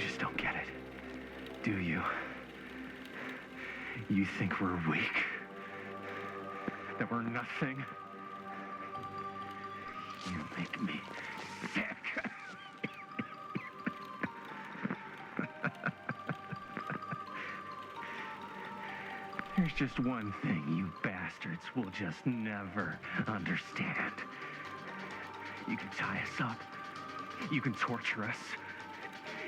just don't get it, do you? You think we're weak? That we're nothing? You make me sick. There's just one thing you bastards will just never understand. You can tie us up. You can torture us.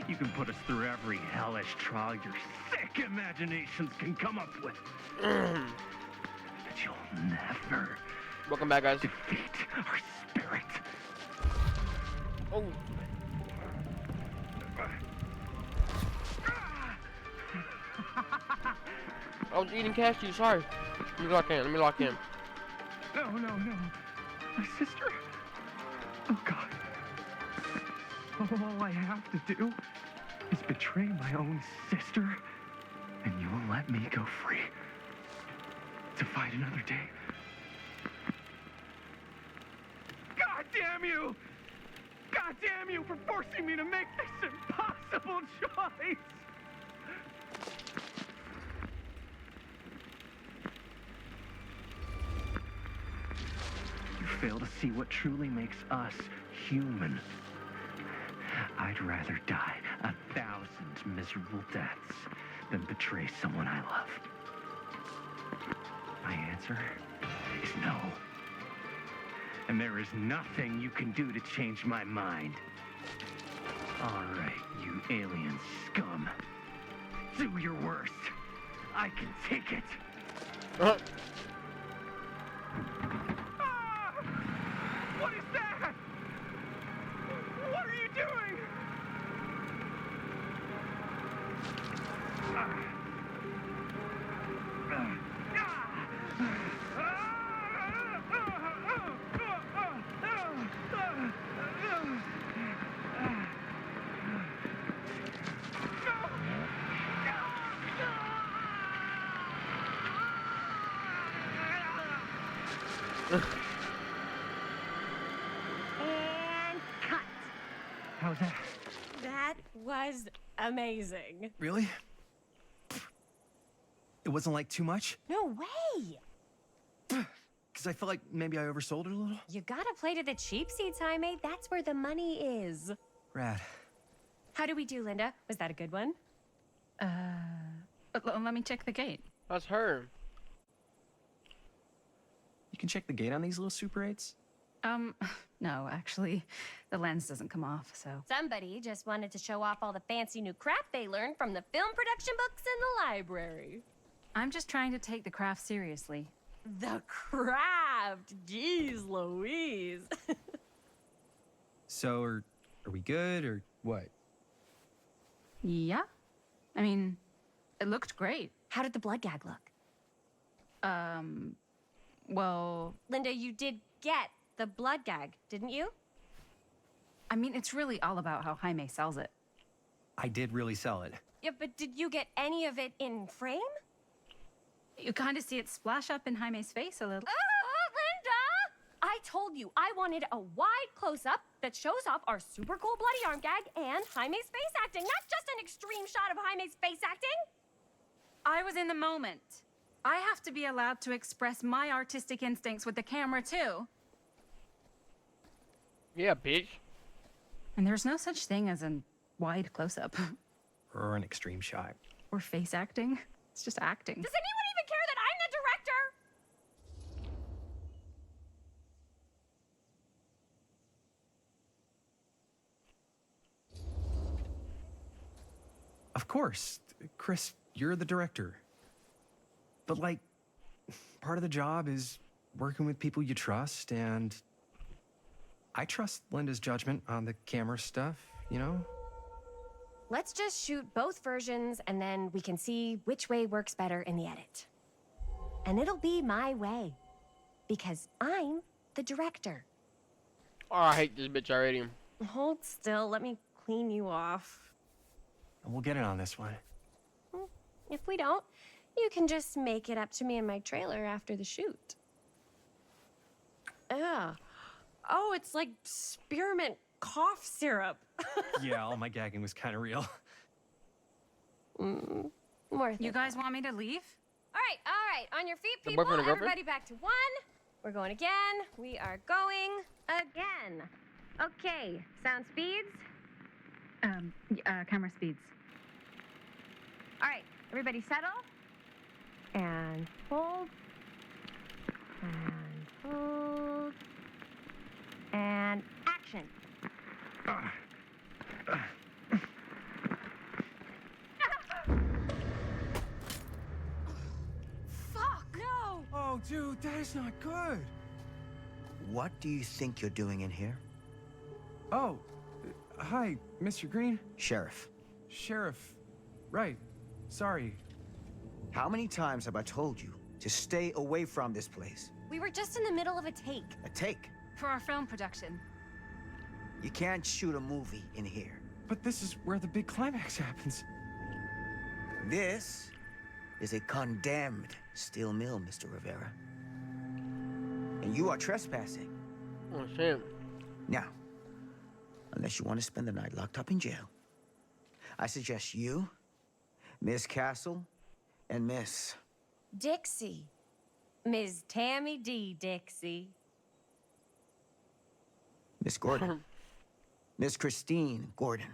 You can put us through every hellish trial your sick imaginations can come up with. But you'll never Welcome back, guys. defeat our spirit. Oh. I was eating cashews, sorry. Let me lock in. No. My sister. Oh, God. All I have to do is betray my own sister, and you will let me go free to fight another day. God damn you! God damn you for forcing me to make this impossible choice! You fail to see what truly makes us human. I'd rather die 1,000 miserable deaths than betray someone I love. My answer is no. And there is nothing you can do to change my mind. All right, you alien scum. Do your worst. I can take it. Ah! What is that? What are you doing? And cut. How's that? That was amazing. Really? It wasn't like too much? No way. Because I felt like maybe I oversold it a little? You gotta play to the cheap seats, Jaime. That's where the money is. Rad. How did we do, Linda? Was that a good one? Let me check the gate. That's her. You can check the gate on these little Super 8s? No, actually, the lens doesn't come off, so. Somebody just wanted to show off all the fancy new crap they learned from the film production books in the library. I'm just trying to take the craft seriously. The craft! Jeez Louise. So, are we good, or what? Yeah? I mean, it looked great. How did the blood gag look? Well, Linda, you did get the blood gag, didn't you? I mean, it's really all about how Jaime sells it. I did really sell it. Yeah, but did you get any of it in frame? You kind of see it splash up in Jaime's face a little. Oh, Linda! I told you I wanted a wide close-up that shows off our super cool bloody arm gag and Jaime's face acting, not just an extreme shot of Jaime's face acting. I was in the moment. I have to be allowed to express my artistic instincts with the camera, too. Yeah, bitch. And there's no such thing as a wide close-up. Or an extreme shot. Or face acting. It's just acting. Does anyone even care that I'm the director? Of course. Chris, you're the director. But, like, part of the job is working with people you trust, and I trust Linda's judgment on the camera stuff, you know? Let's just shoot both versions and then we can see which way works better in the edit. And it'll be my way. Because I'm the director. Oh, I hate this bitch already. Hold still, let me clean you off. And we'll get it on this one. If we don't, you can just make it up to me in my trailer after the shoot. Ugh. Oh, it's like spearmint cough syrup. Yeah, all my gagging was kind of real. Worth You it. guys want me to leave? All right. On your feet, The people. boyfriend and girlfriend? Everybody back to 1. We're going again. We are going again. Okay, sound speeds. Camera speeds. All right, everybody settle. And hold. And hold. And action. Fuck! No! Oh, dude, that is not good. What do you think you're doing in here? Oh, hi, Mr. Green. Sheriff, Sheriff. Right. Sorry. how many times have I told you to stay away from this place? We were just in the middle of a take. A take. For our film production. You can't shoot a movie in here. But this is where the big climax happens. This is a condemned steel mill, Mr. Rivera. And you are trespassing. Oh, shit. Now, unless you want to spend the night locked up in jail, I suggest you, Miss Castle, and Miss... Dixie. Ms. Tammy D. Dixie. Miss Gordon. Miss Christine Gordon.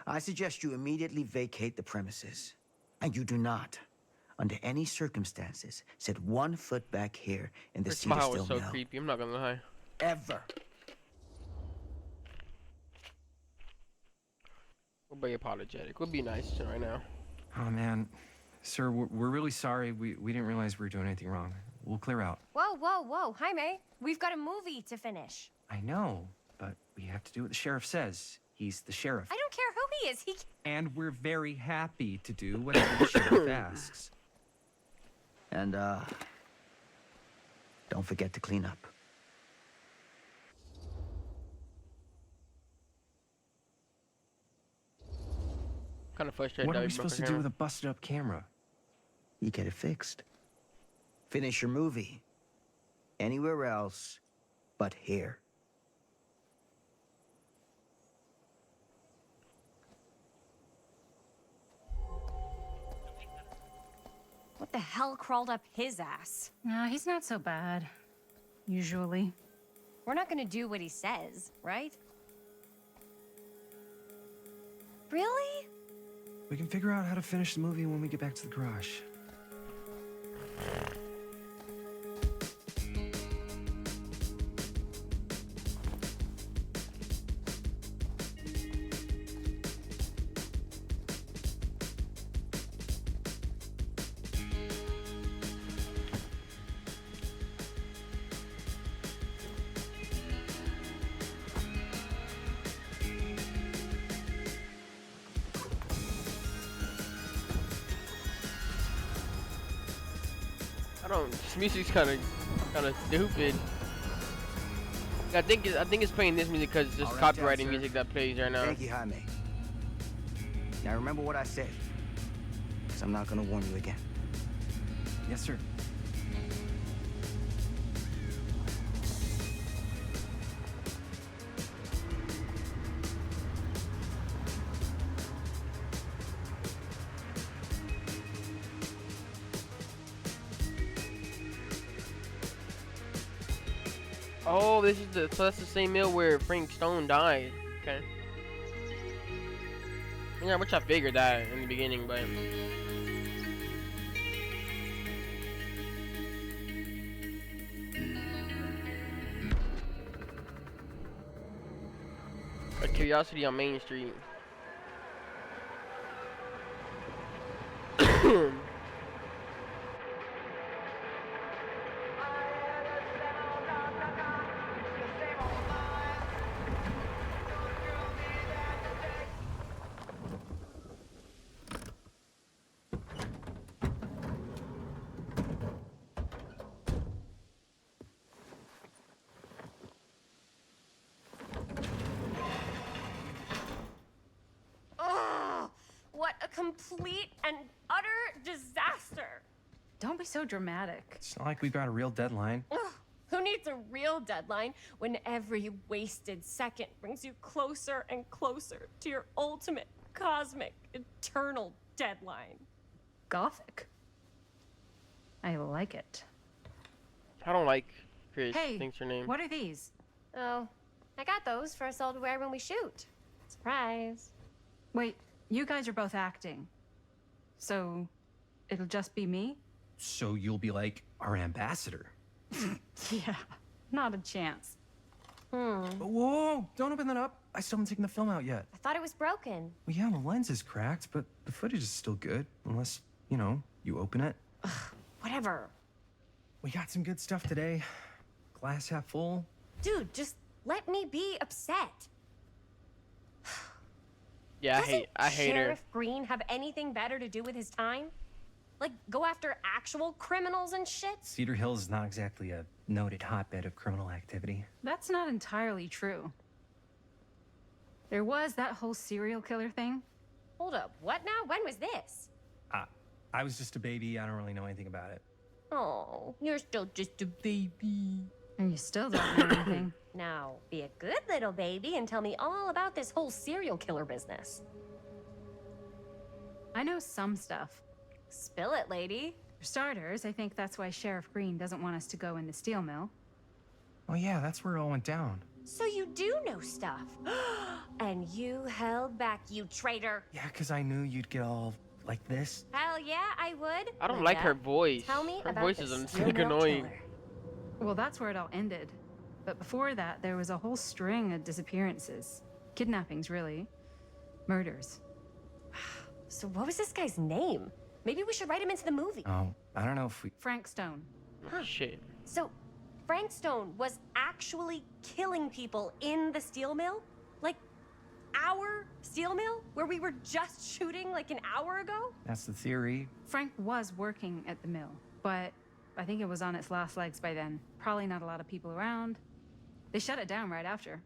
I suggest you immediately vacate the premises. And you do not, under any circumstances, set 1 foot back here in the Her Cedar smile Steel was so Mill. creepy. I'm not gonna lie. Ever. We'll be apologetic. We'll be nice right now. Oh, man. Sir, we're really sorry. We didn't realize we were doing anything wrong. We'll clear out. Whoa. Jaime, we've got a movie to finish. I know, but we have to do what the sheriff says. He's the sheriff. I don't care who he is. He And we're very happy to do whatever the sheriff asks. And, don't forget to clean up. Kind of frustrated. What that are we broke supposed her to do with camera. a busted up camera? You get it fixed. Finish your movie. Anywhere else but here. What the hell crawled up his ass? No, he's not so bad. Usually. We're not gonna do what he says, right? Really? We can figure out how to finish the movie when we get back to the garage. This music's kind of stupid. I think it's playing this music because it's All right, copyrighting sir. music that plays right now. Thank you, Jaime. Now remember what I said, because I'm not gonna warn you again. Yes, sir. Oh, so that's the same mill where Frank Stone died. Okay. Yeah, which I figured that in the beginning, but a Curiosity on Main Street. Ugh! What a complete and utter disaster! Don't be so dramatic. It's not like we've got a real deadline. Ugh, who needs a real deadline when every wasted second brings you closer and closer to your ultimate cosmic, eternal deadline. Gothic. I like it. I don't like Chris. Hey, Thanks your name. what are these? Oh, I got those for us all to wear when we shoot. Surprise. Wait, you guys are both acting. So, it'll just be me? So you'll be like our ambassador. Yeah, not a chance. Whoa, don't open that up. I still haven't taken the film out yet. I thought it was broken. Well, yeah, the lens is cracked, but the footage is still good. Unless, you know, you open it. Whatever. We got some good stuff today. Glass half full. Dude, just let me be upset. Yeah, Doesn't I hate her. Sheriff Green have anything better to do with his time? Like, go after actual criminals and shit? Cedar Hills is not exactly a noted hotbed of criminal activity. That's not entirely true. There was that whole serial killer thing. Hold up, what now? When was this? I was just a baby. I don't really know anything about it. Oh, you're still just a baby. And you still don't know anything. Now, be a good little baby and tell me all about this whole serial killer business. I know some stuff. Spill it, lady. For starters, I think that's why Sheriff Green doesn't want us to go in the steel mill. Oh yeah, that's where it all went down. So you do know stuff. And you held back, you traitor. Yeah, because I knew you'd get all like this. Hell yeah, I would. I don't like her Linda, voice. Tell me Her about voice this is serial annoying. killer. Well, that's where it all ended. But before that, there was a whole string of disappearances. Kidnappings, really. Murders. So what was this guy's name? Maybe we should write him into the movie. Oh, I don't know if we... Frank Stone. Oh, shit. So Frank Stone was actually killing people in the steel mill? Like, our steel mill? Where we were just shooting like an hour ago? That's the theory. Frank was working at the mill, but I think it was on its last legs by then. Probably not a lot of people around. They shut it down right after.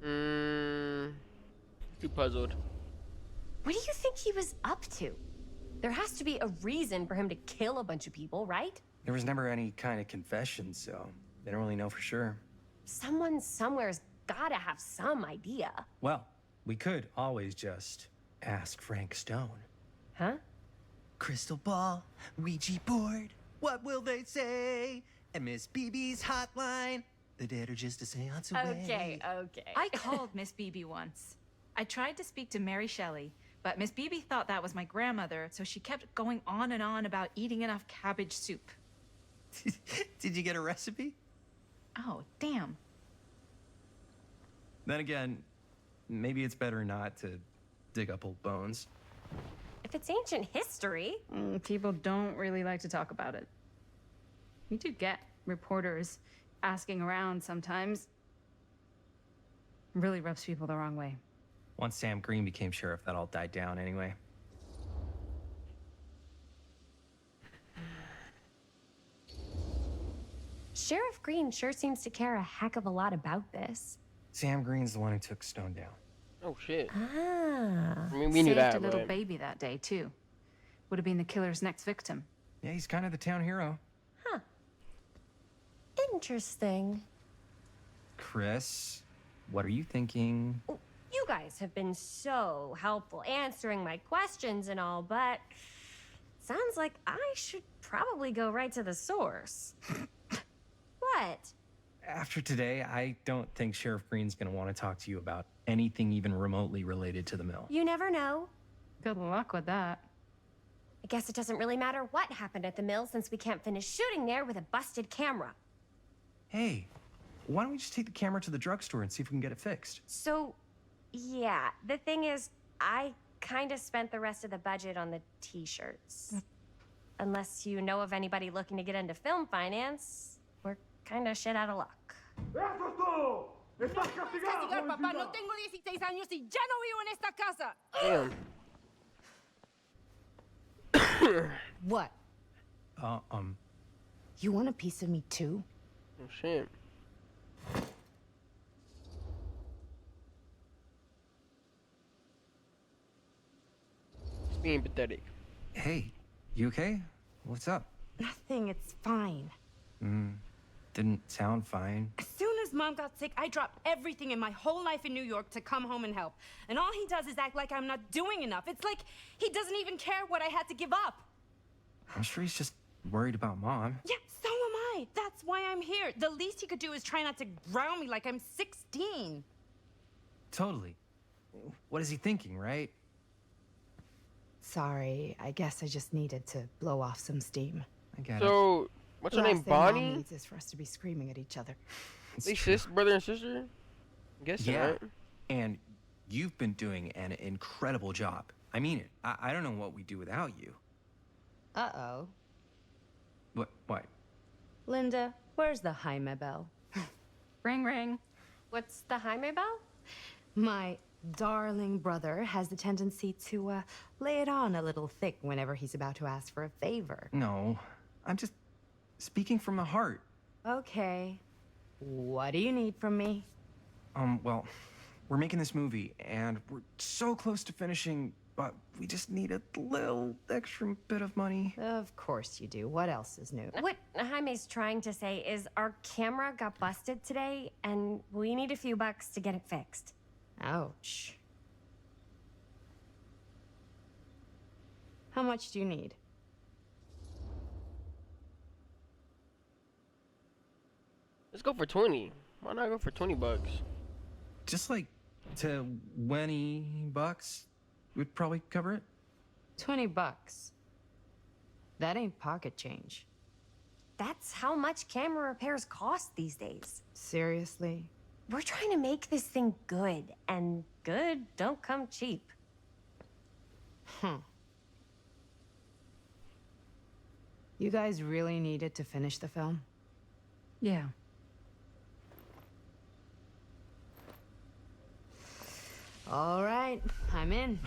Too puzzled. What do you think he was up to? There has to be a reason for him to kill a bunch of people, right? There was never any kind of confession, so they don't really know for sure. Someone somewhere's gotta have some idea. Well, we could always just ask Frank Stone. Huh? Crystal ball, Ouija board, what will they say? And Miss BB's hotline, the dead are just a seance away. Okay. I called Miss Beebe once. I tried to speak to Mary Shelley, but Miss Beebe thought that was my grandmother, so she kept going on and on about eating enough cabbage soup. Did you get a recipe? Oh, damn. Then again, maybe it's better not to dig up old bones. If it's ancient history. People don't really like to talk about it. We do get reporters asking around sometimes. Really rubs people the wrong way. Once Sam Green became sheriff, that all died down anyway. Sheriff Green sure seems to care a heck of a lot about this. Sam Green's the one who took Stone down. Oh, shit. Ah. I mean, we knew Saved that, a little but... baby that day, too. Would have been the killer's next victim. Yeah, he's kind of the town hero. Interesting. Chris, what are you thinking? You guys have been so helpful answering my questions and all, but sounds like I should probably go right to the source. What? After today, I don't think Sheriff Green's gonna want to talk to you about anything even remotely related to the mill. You never know. Good luck with that. I guess it doesn't really matter what happened at the mill since we can't finish shooting there with a busted camera. Hey, why don't we just take the camera to the drugstore and see if we can get it fixed? So, yeah, the thing is, I kind of spent the rest of the budget on the t-shirts. Unless you know of anybody looking to get into film finance, we're kind of shit out of luck. Castigar, papá. No tengo 16 años y ya no vivo en esta casa. Damn. What? You want a piece of me too? Oh, shit. It's being pathetic. Hey, you okay? What's up? Nothing, it's fine. Didn't sound fine. As soon as his mom got sick, I dropped everything in my whole life in New York to come home and help. And all he does is act like I'm not doing enough. It's like he doesn't even care what I had to give up. I'm sure he's just worried about Mom. Yeah, so am I. That's why I'm here. The least he could do is try not to ground me like I'm 16. Totally. What is he thinking, right? Sorry, I guess I just needed to blow off some steam. I get it. So, what's her name? Last thing Mom Bonnie? needs is for us to be screaming at each other. It's They true. brother and sister? I guess so, Yeah. right? And you've been doing an incredible job. I mean it. I don't know what we'd do without you. Uh-oh. What? Linda, where's the Jaime bell? Ring, ring. What's the Jaime bell? My darling brother has the tendency to lay it on a little thick whenever he's about to ask for a favor. No. I'm just speaking from the heart. Okay. What do you need from me? Well, we're making this movie, and we're so close to finishing, but we just need a little extra bit of money. Of course you do. What else is new? What Jaime's trying to say is our camera got busted today, and we need a few bucks to get it fixed. Ouch. How much do you need? Let's go for 20. Why not go for 20 bucks? Just like $20 would probably cover it. $20. That ain't pocket change. That's how much camera repairs cost these days. Seriously? We're trying to make this thing good, and good don't come cheap. You guys really needed to finish the film? Yeah. All right, I'm in.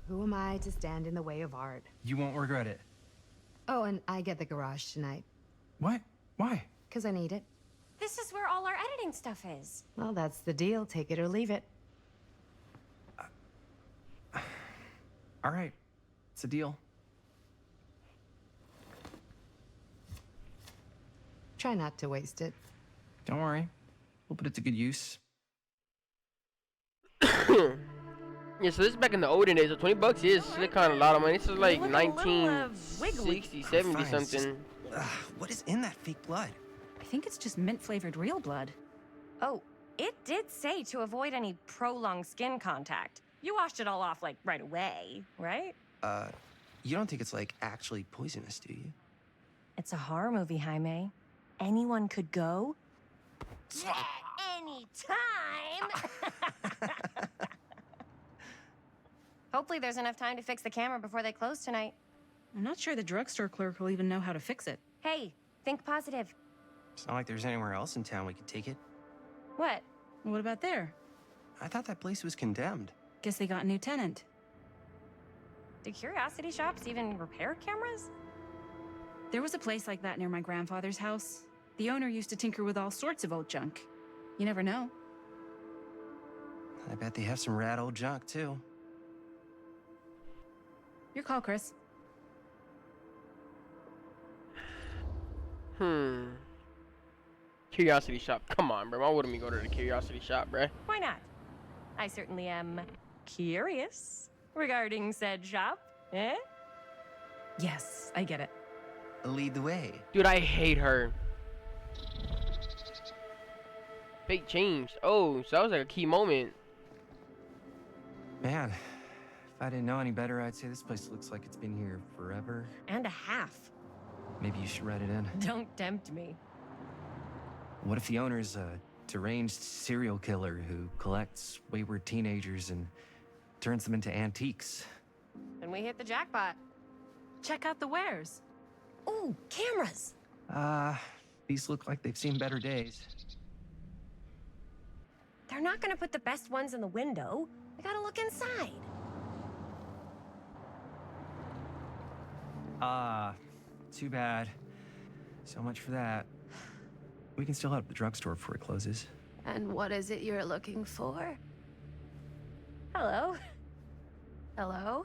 Who am I to stand in the way of art? You won't regret it. Oh, and I get the garage tonight, What? Why? 'cause I need it. This is where all our editing stuff is. Well, that's the deal. Take it or leave it. All right. It's a deal. Try not to waste it. Don't worry. We'll put it to good use. Yeah, so this is back in the olden days. So 20 bucks is still kind of a lot of money. This is like Looking a little, 1960, 70 Fine, it's just- something. What is in that fake blood? I think it's just mint-flavored real blood. Oh, it did say to avoid any prolonged skin contact. You washed it all off, like, right away, right? You don't think it's like actually poisonous, do you? It's a horror movie, Jaime. Anyone could go. Yeah, anytime! Hopefully there's enough time to fix the camera before they close tonight. I'm not sure the drugstore clerk will even know how to fix it. Hey, think positive. It's not like there's anywhere else in town we could take it. What? What about there? I thought that place was condemned. Guess they got a new tenant. Do curiosity shops even repair cameras? There was a place like that near my grandfather's house. The owner used to tinker with all sorts of old junk. You never know. I bet they have some rad old junk, too. Your call, Chris. Curiosity shop. Come on, bro. Why wouldn't we go to the curiosity shop, bro? Why not? I certainly am curious regarding said shop. Eh? Yes, I get it. Lead the way. Dude, I hate her. Fake change. Oh, so that was like a key moment. Man, if I didn't know any better, I'd say this place looks like it's been here forever. And a half. Maybe you should write it in. Don't tempt me. What if the owner's a deranged serial killer who collects wayward teenagers and turns them into antiques? Then we hit the jackpot. Check out the wares. Ooh, cameras. These look like they've seen better days. They're not gonna put the best ones in the window. I gotta look inside. Too bad. So much for that. We can still head up the drugstore before it closes. And what is it you're looking for? Hello? Hello?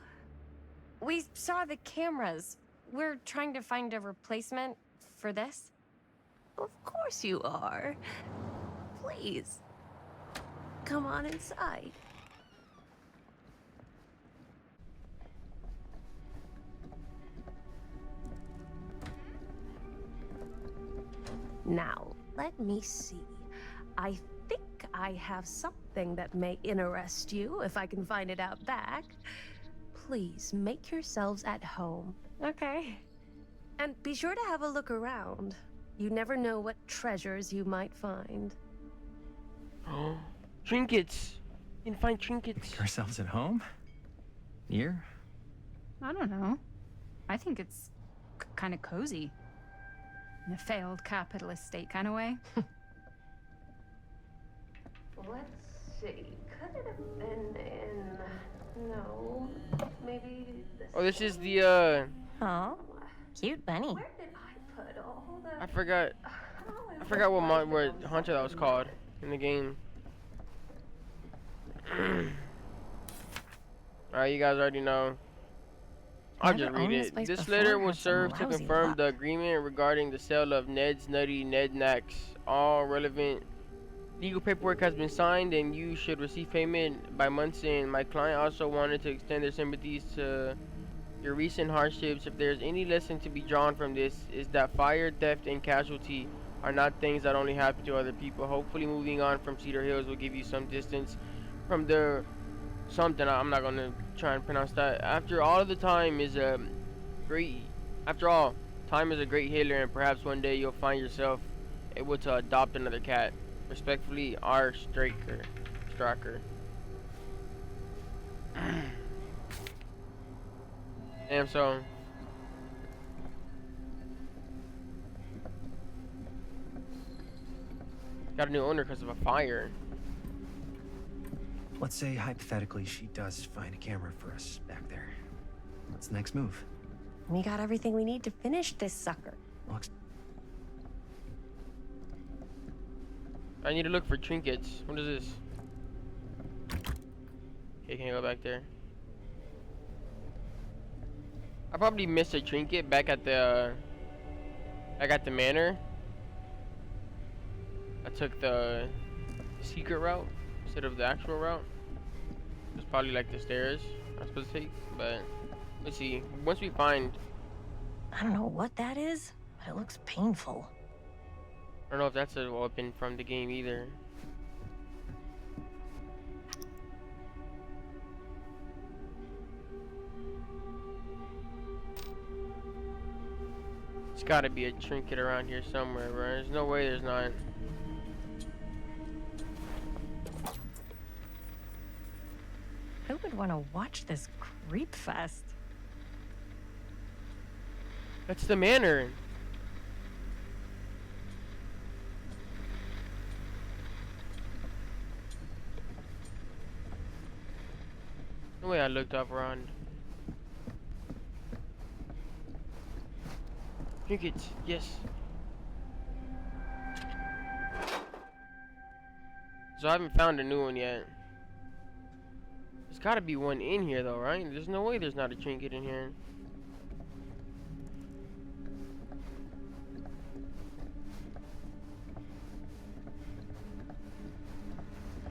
We saw the cameras. We're trying to find a replacement for this. Of course you are. please. Come on inside. Now, let me see. I think I have something that may interest you if I can find it out back. Please make yourselves at home, okay? And be sure to have a look around. You never know what treasures you might find. Trinkets. You can find trinkets. Make ourselves at home? Here? I don't know. I think it's kind of cozy. In a failed capitalist state kind of way. Let's see. Could it have been in... No. Maybe this... Oh, this is the, Oh, cute bunny. Where did I put all the... I forgot what hunter that was called in the game. Alright, you guys already know. I'll just read it. This letter will serve to confirm the agreement regarding the sale of Ned's Nutty Ned Knacks. All relevant legal paperwork has been signed and you should receive payment by month's end. My client also wanted to extend their sympathies to your recent hardships. If there's any lesson to be drawn from this, is that fire, theft, and casualty are not things that only happen to other people. Hopefully moving on from Cedar Hills will give you some distance from the something. I'm not gonna try and pronounce that. After all, time is a great healer, and perhaps one day you'll find yourself able to adopt another cat. Respectfully, R. Straker. Damn, so got a new owner because of a fire. Let's say, hypothetically, she does find a camera for us back there. What's the next move? We got everything we need to finish this sucker. Looks... I need to look for trinkets. What is this? Okay, can I go back there? I probably missed a trinket back at the manor. I took the secret route instead of the actual route. It's probably like the stairs I'm supposed to take, but let's see. Once we find, I don't know what that is, but it looks painful. I don't know if that's a weapon from the game either. There's gotta be a trinket around here somewhere, bro. There's no way there's not. Who would want to watch this creep fest? That's the manor. No way I looked up around. Trinkets, yes. So I haven't found a new one yet. There's gotta be one in here though, right? There's no way there's not a trinket in here.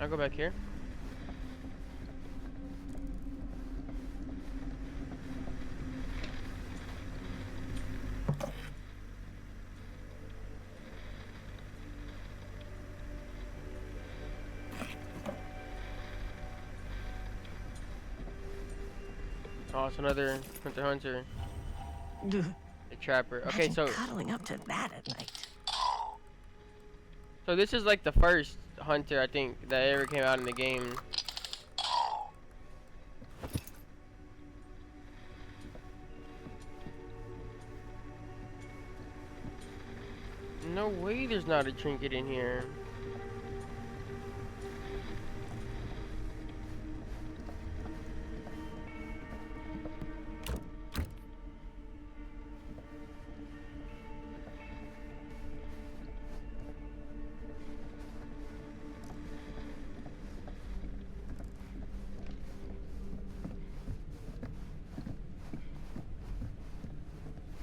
I'll go back here. Oh, it's another hunter. A trapper. Okay, so cuddling up to that at night. So this is like the first hunter I think that ever came out in the game. No way there's not a trinket in here.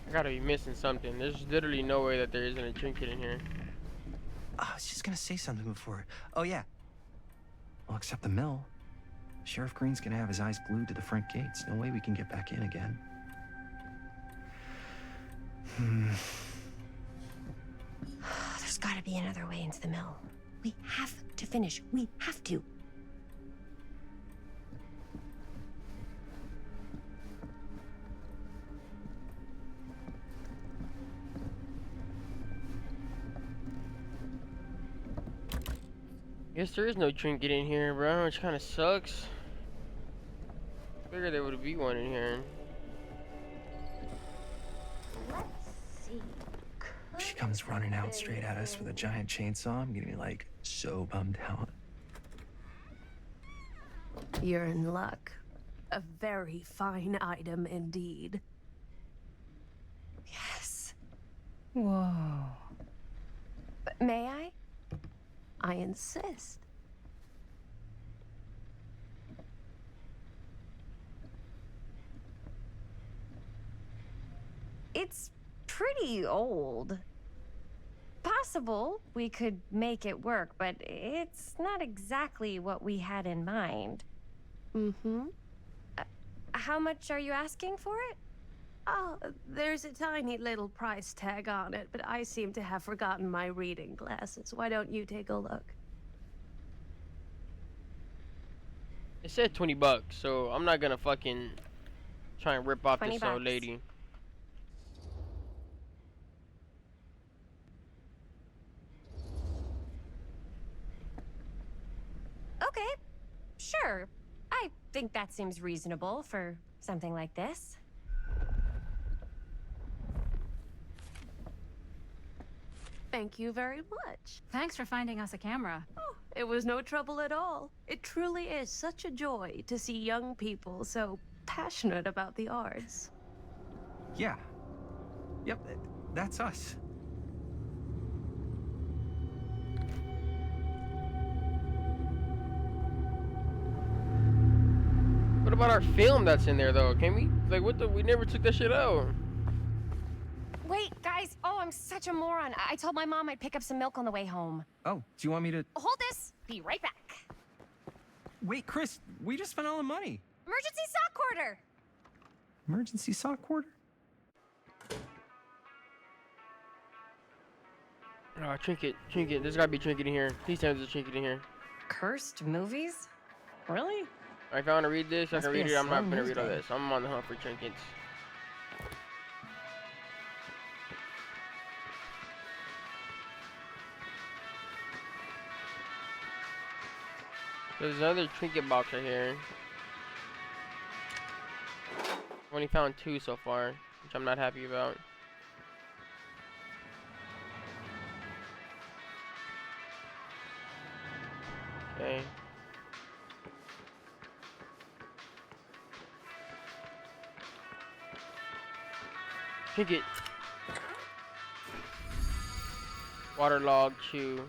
I gotta be missing something. There's literally no way that there isn't a trinket in here. I was just gonna say something before. Oh, yeah. Well, except the mill. Sheriff Green's gonna have his eyes glued to the front gates. No way we can get back in again. There's gotta be another way into the mill. We have to finish. We have to. Guess there is no trinket in here, bro, which kind of sucks. Figured there would be one in here. Let's see. She comes running out straight at us with a giant chainsaw. I'm gonna be like so bummed out. You're in luck. A very fine item indeed. Yes. Whoa. May I? I insist. It's pretty old. Possible we could make it work, but it's not exactly what we had in mind. Mm-hmm. How much are you asking for it? Oh, there's a tiny little price tag on it, but I seem to have forgotten my reading glasses. Why don't you take a look? It said $20, so I'm not gonna fucking try and rip off this 20 old bucks. lady. Okay, sure. I think that seems reasonable for something like this. Thank you very much. Thanks for finding us a camera. Oh, it was no trouble at all. It truly is such a joy to see young people so passionate about the arts. Yeah. Yep, that's us. What about our film that's in there though? Can we like what the? We never took that shit out. Wait, guys. Oh, I'm such a moron. I told my mom I'd pick up some milk on the way home. Oh, do you want me to... Hold this. Be right back. Wait, Chris, we just spent all the money. Emergency sock quarter. Emergency sock quarter? Oh, trinket. There's gotta be a trinket in here. Please tell me there's a trinket in here. Cursed movies? Really? If I want to read this, I Must can be read a it. I'm not slow gonna news read all day. this. I'm on the hunt for trinkets. There's another trinket box right here. I've only found 2 so far, which I'm not happy about. Okay. Trinket. Waterlogged shoe.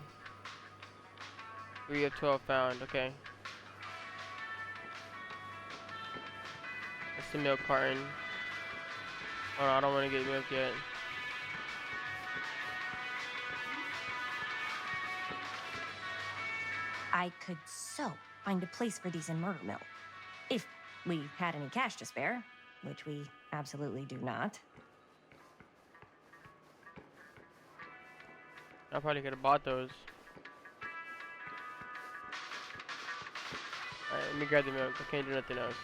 3 of 12 found. Okay. That's the milk carton. Oh no, I don't want to get milk yet. I could so find a place for these in Murder Mill. If we had any cash to spare, which we absolutely do not. I probably could have bought those. Alright, let me grab the milk. I can't do nothing else.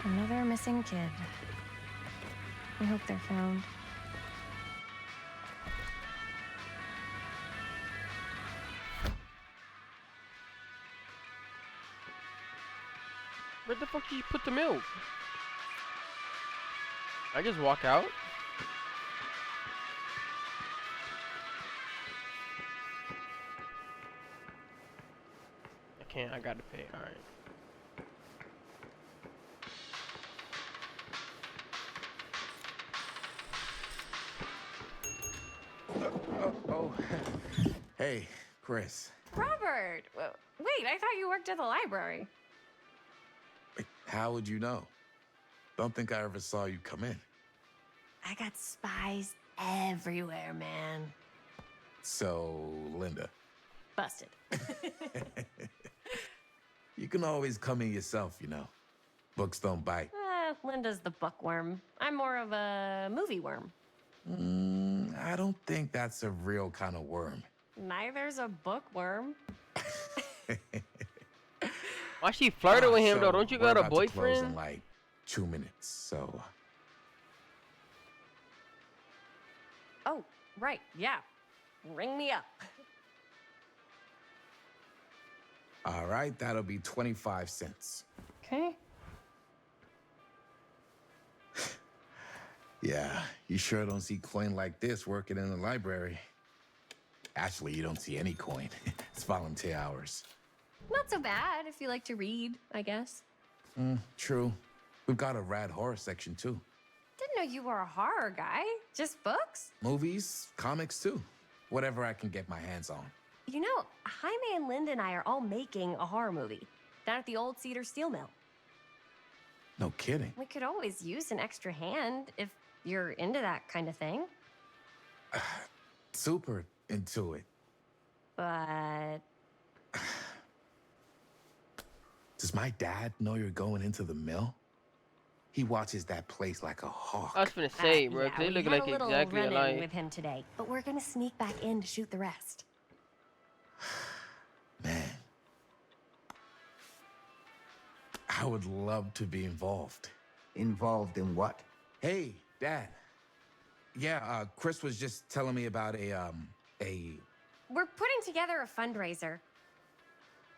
Another missing kid. I hope they're found. Where the fuck did you put the milk? I just walk out? I can't, I gotta pay, alright. Oh. Hey, Chris. Robert! Wait, Wait, I thought you worked at the library. Wait, how would you know? Don't think I ever saw you come in. I got spies everywhere, man. So, Linda. Busted. You can always come in yourself, you know. Books don't bite. Linda's the bookworm. I'm more of a movie worm. I don't think that's a real kind of worm. Neither's a bookworm. Why she flirting with him though? Don't you got a we're about to close boyfriend? in like 2 minutes, so. Oh, right, yeah. Ring me up. All right, that'll be 25 cents. Okay. Yeah, you sure don't see coin like this working in the library. Actually, you don't see any coin. It's volunteer hours. Not so bad if you like to read, I guess. True. We've got a rad horror section, too. Didn't know you were a horror guy. Just books? Movies, comics, too. Whatever I can get my hands on. You know, Jaime and Linda and I are all making a horror movie down at the old Cedar Steel Mill. No kidding. We could always use an extra hand if you're into that kind of thing. Super into it. But Does my dad know you're going into the mill? He watches that place like a hawk. I was gonna say, bro, yeah, 'cause they we look had like a little exactly run-in alike. with him today, but we're gonna sneak back in to shoot the rest. Man. I would love to be involved. Involved in what? Hey, Dad. Yeah, Chris was just telling me about a We're putting together a fundraiser.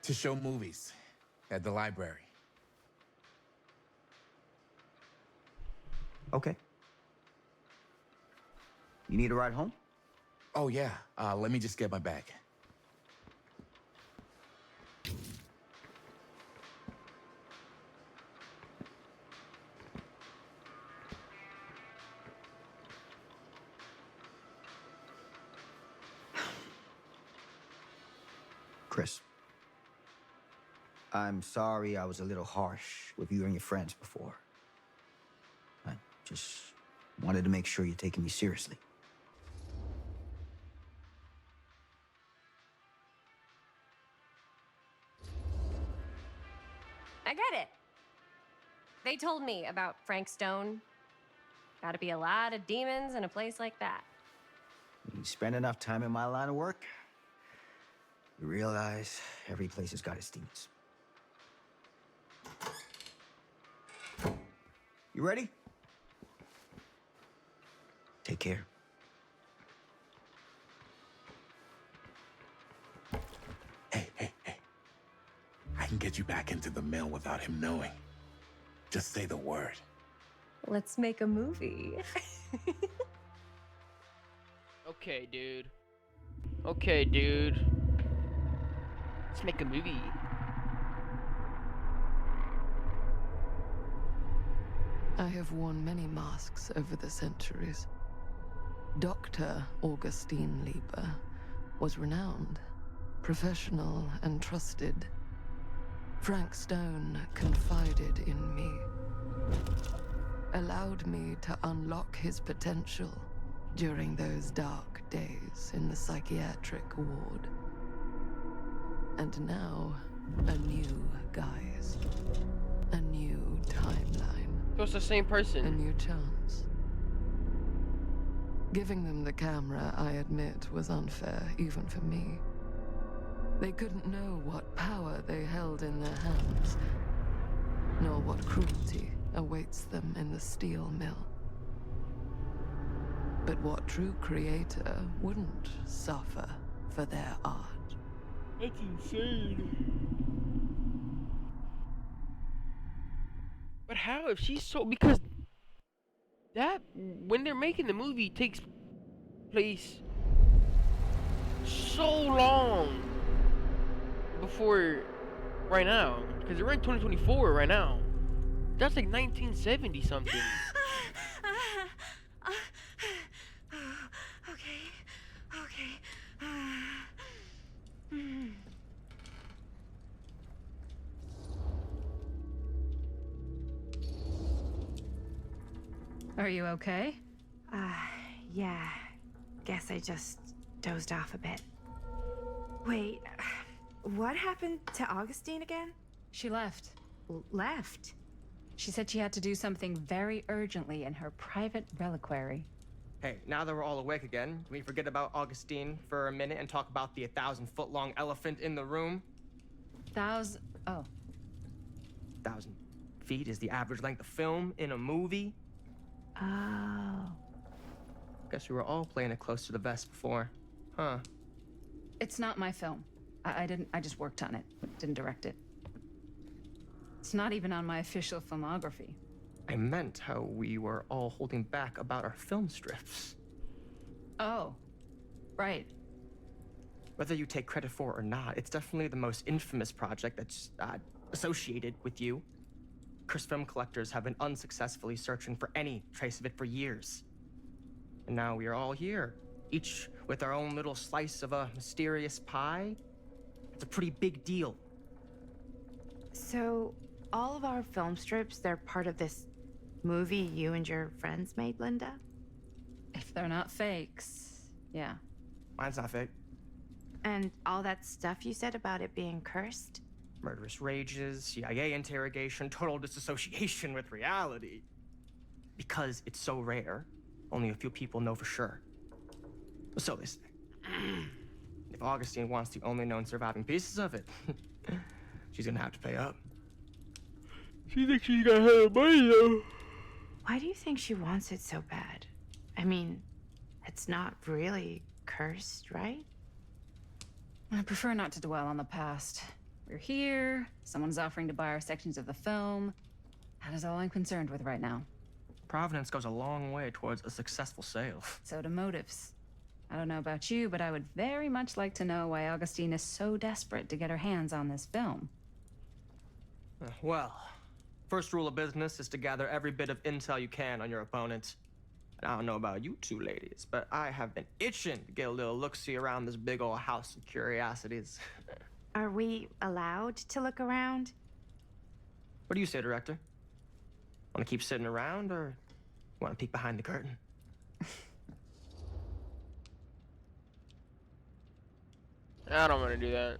to show movies at the library. Okay. You need a ride home? Oh, yeah. Let me just get my bag. Chris. I'm sorry I was a little harsh with you and your friends before. I just wanted to make sure you're taking me seriously. I get it. They told me about Frank Stone. Gotta be a lot of demons in a place like that. You spend enough time in my line of work, you realize every place has got its demons. You ready? Take care. Hey. I can get you back into the mill without him knowing. Just say the word. Let's make a movie. Okay, dude. Okay, dude. Let's make a movie. I have worn many masks over the centuries. Dr. Augustine Lieber was renowned, professional, and trusted. Frank Stone confided in me, allowed me to unlock his potential during those dark days in the psychiatric ward. And now, a new guise, a new timeline. So it's the same A person. new chance. Giving them the camera, I admit, was unfair, even for me. They couldn't know what power they held in their hands, nor what cruelty awaits them in the steel mill. But what true creator wouldn't suffer for their art? That's insane. But how if she's so, because that when they're making the movie takes place so long before right now, because we're in 2024 right now. That's like 1970 something. Okay. Are you okay? Yeah. Guess I just dozed off a bit. Wait, what happened to Augustine again? She left. Left? She said she had to do something very urgently in her private reliquary. Hey, now that we're all awake again, can we forget about Augustine for a minute and talk about the 1,000-foot-long elephant in the room? Oh. 1,000 feet is the average length of film in a movie. Oh. Guess we were all playing it close to the vest before, huh? It's not my film. I just worked on it, didn't direct it. It's not even on my official filmography. I meant how we were all holding back about our film strips. Oh, right. Whether you take credit for it or not, it's definitely the most infamous project that's associated with you. Cursed film collectors have been unsuccessfully searching for any trace of it for years. And now we are all here, each with our own little slice of a mysterious pie. It's a pretty big deal. So, all of our film strips, they're part of this movie you and your friends made, Linda? If they're not fakes, yeah. Mine's not fake. And all that stuff you said about it being cursed? Murderous rages, CIA interrogation, total disassociation with reality. Because it's so rare, only a few people know for sure. So they say. If Augustine wants the only known surviving pieces of it, she's gonna have to pay up. She thinks she's gonna have money though. Why do you think she wants it so bad? I mean, it's not really cursed, right? I prefer not to dwell on the past. We're here, someone's offering to buy our sections of the film. That is all I'm concerned with right now. Providence goes a long way towards a successful sale. So do motives. I don't know about you, but I would very much like to know why Augustine is so desperate to get her hands on this film. Well, first rule of business is to gather every bit of intel you can on your opponent. And I don't know about you two ladies, but I have been itching to get a little look-see around this big old house of curiosities. Are we allowed to look around? What do you say, director? Want to keep sitting around, or want to peek behind the curtain? I don't want to do that.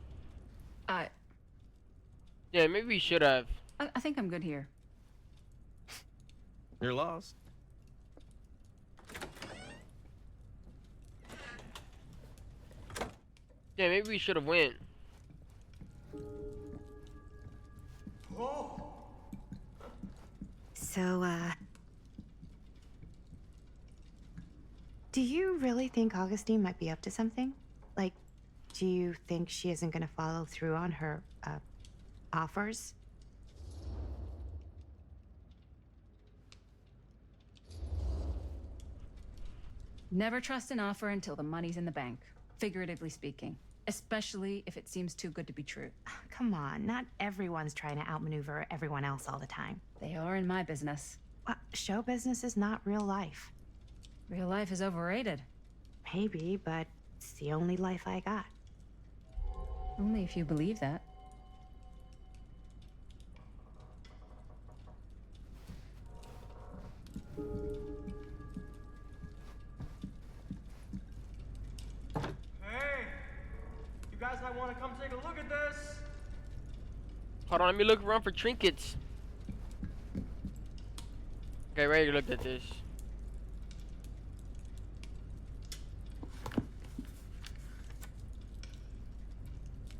Yeah, maybe we should have. I think I'm good here. You're lost. Yeah, maybe we should have went. So, do you really think Augustine might be up to something? Like, do you think she isn't gonna follow through on her, offers? Never trust an offer until the money's in the bank, figuratively speaking. Especially if it seems too good to be true. Come on, not everyone's trying to outmaneuver everyone else all the time. They are in my business. Show business is not real life. Real life is overrated. Maybe, but it's the only life I got. Only if you believe that. You guys might want to come take a look at this. Hold on, let me look around for trinkets. Okay, ready to look at this.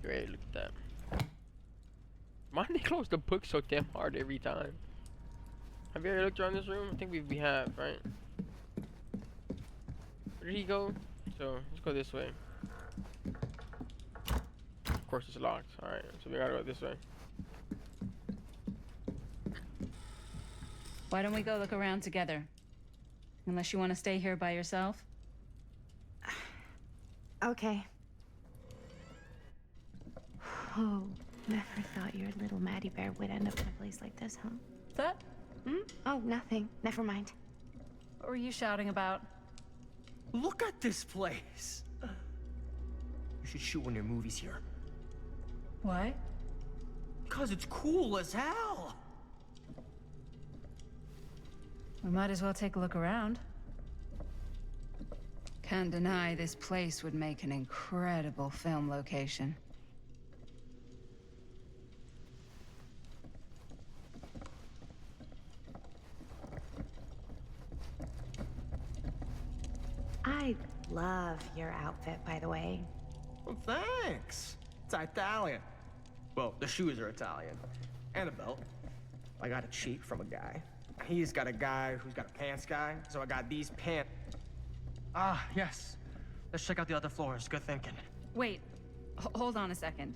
Ready to look at that. Why do they close the book so damn hard every time? Have you ever looked around this room? I think we have, right? Where did he go? So let's go this way. Of course it's locked. Alright, so we gotta go this way. Why don't we go look around together? Unless you want to stay here by yourself? Okay. Oh, never thought your little Maddie Bear would end up in a place like this, huh? That? Oh, nothing. Never mind. What were you shouting about? Look at this place. You should shoot one of your movies here. Why? Because it's cool as hell. We might as well take a look around. Can't deny this place would make an incredible film location. I love your outfit, by the way. Well, thanks. It's Italian. Well, the shoes are Italian. And a belt. I got it cheap from a guy. He's got a guy who's got a pants guy, so I got these pants. Ah, yes. Let's check out the other floors. Good thinking. Wait, hold on a second.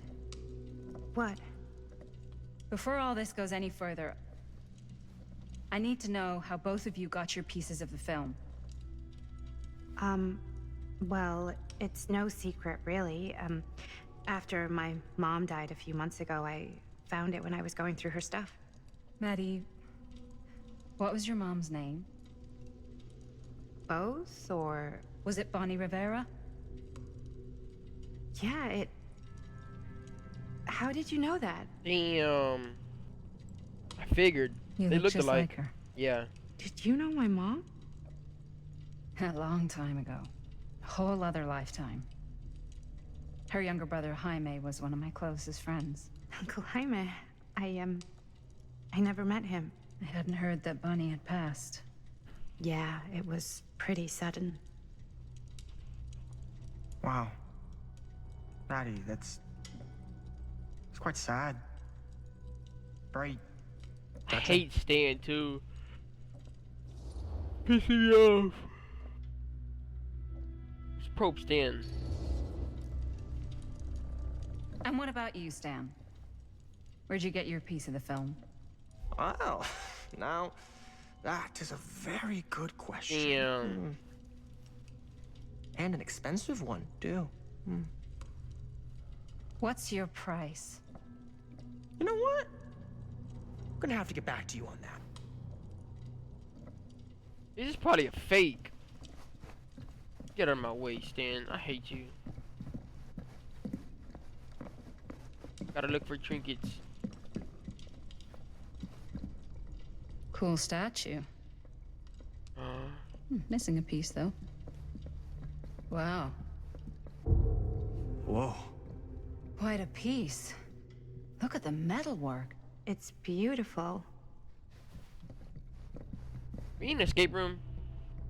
What? Before all this goes any further, I need to know how both of you got your pieces of the film. Well, it's no secret, really. After my mom died a few months ago, I found it when I was going through her stuff. Maddie, what was your mom's name? Both, or... Was it Bonnie Rivera? Yeah, How did you know that? Damn. I figured. You They look looked just alike. like her. Yeah. Did you know my mom? A long time ago. A whole other lifetime. Her younger brother, Jaime, was one of my closest friends. Uncle Jaime. I never met him. I hadn't heard that Bonnie had passed. Yeah, it was pretty sudden. Wow. Maddie, it's quite sad. Very... I hate Stan too. Pissing me off. It's Probe Stan. And what about you, Stan? Where'd you get your piece of the film? Well, now, that is a very good question. Damn. And an expensive one, too. What's your price? You know what? I'm gonna have to get back to you on that. This is probably a fake. Get out of my way, Stan. I hate you. Gotta look for trinkets. Cool statue. Missing a piece, though. Wow. Whoa. Quite a piece. Look at the metalwork. It's beautiful. We in an escape room?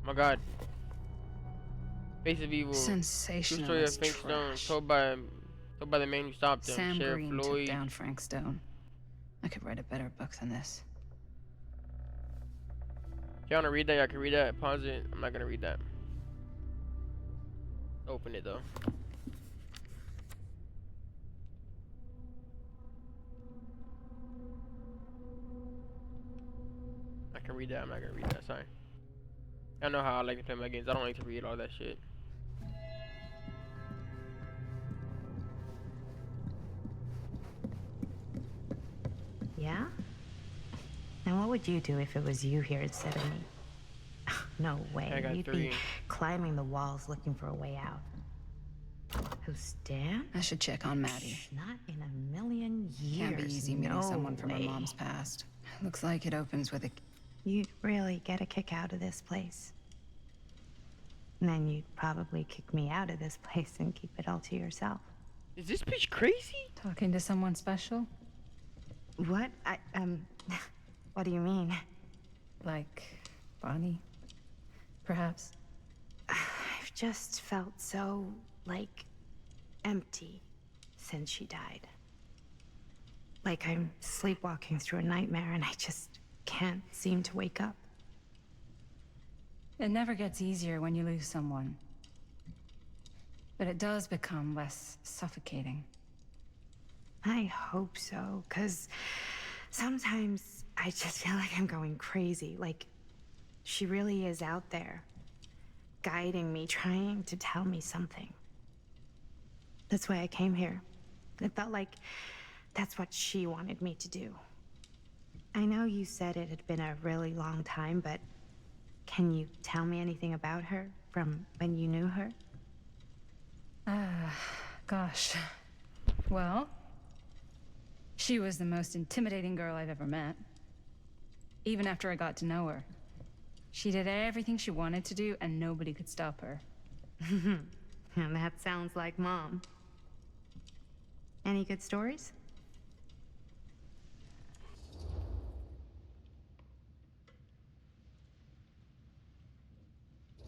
Oh my god. Face of Evil. True story of Sensationalist Frank Stone. trash. Told by the man who stopped him. Sam Sheriff Green Floyd. took down Frank Stone. I could write a better book than this. If you wanna read that, I can read that. Pause it. I'm not gonna read that. Open it though. I can read that. I'm not gonna read that. Sorry. I know how I like to play my games. I don't like to read all that shit. Yeah? And what would you do if it was you here instead of me? No way. I got You'd 3. be climbing the walls looking for a way out. Who's Dan? I should check on Maddie. Not in a million years. Can't be easy meeting no someone from her way. mom's past. Looks like it opens with a... You'd really get a kick out of this place. And then you'd probably kick me out of this place and keep it all to yourself. Is this bitch crazy? Talking to someone special? What? What do you mean? Like Bonnie, perhaps? I've just felt so, like, empty since she died. Like I'm sleepwalking through a nightmare and I just can't seem to wake up. It never gets easier when you lose someone. But it does become less suffocating. I hope so, 'cause sometimes I just feel like I'm going crazy. Like, she really is out there, guiding me, trying to tell me something. That's why I came here. It felt like that's what she wanted me to do. I know you said it had been a really long time, but can you tell me anything about her from when you knew her? Gosh. Well, she was the most intimidating girl I've ever met. Even after I got to know her. She did everything she wanted to do, and nobody could stop her. And that sounds like Mom. Any good stories?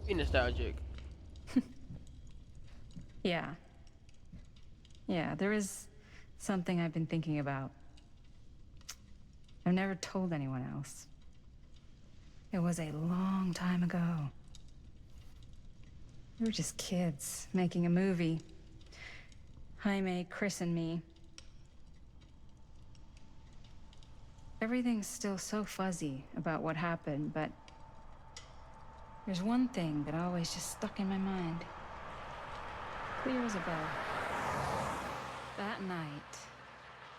Be nostalgic. Yeah. Yeah, there is something I've been thinking about. I've never told anyone else. It was a long time ago. We were just kids making a movie. Jaime, Chris, and me. Everything's still so fuzzy about what happened, but there's one thing that always just stuck in my mind. Clear as a bell. That night,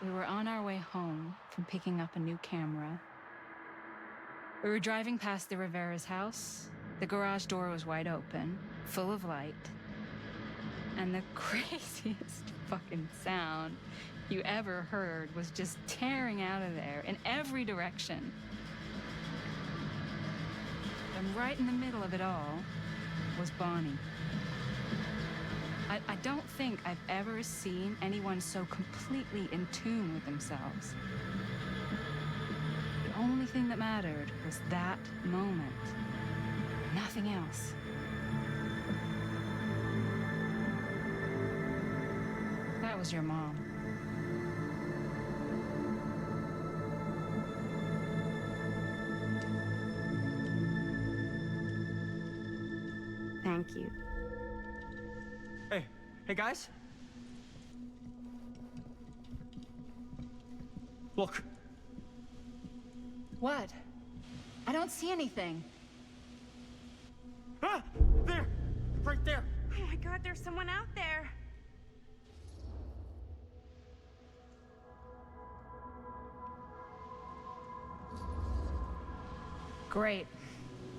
we were on our way home from picking up a new camera. We were driving past the Rivera's house. The garage door was wide open, full of light. And the craziest fucking sound you ever heard was just tearing out of there in every direction. And right in the middle of it all was Bonnie. I don't think I've ever seen anyone so completely in tune with themselves. The only thing that mattered was that moment. Nothing else. That was your mom. Thank you. Hey guys. Look. What? I don't see anything. Ah! There! Right there! Oh my God, there's someone out there. Great.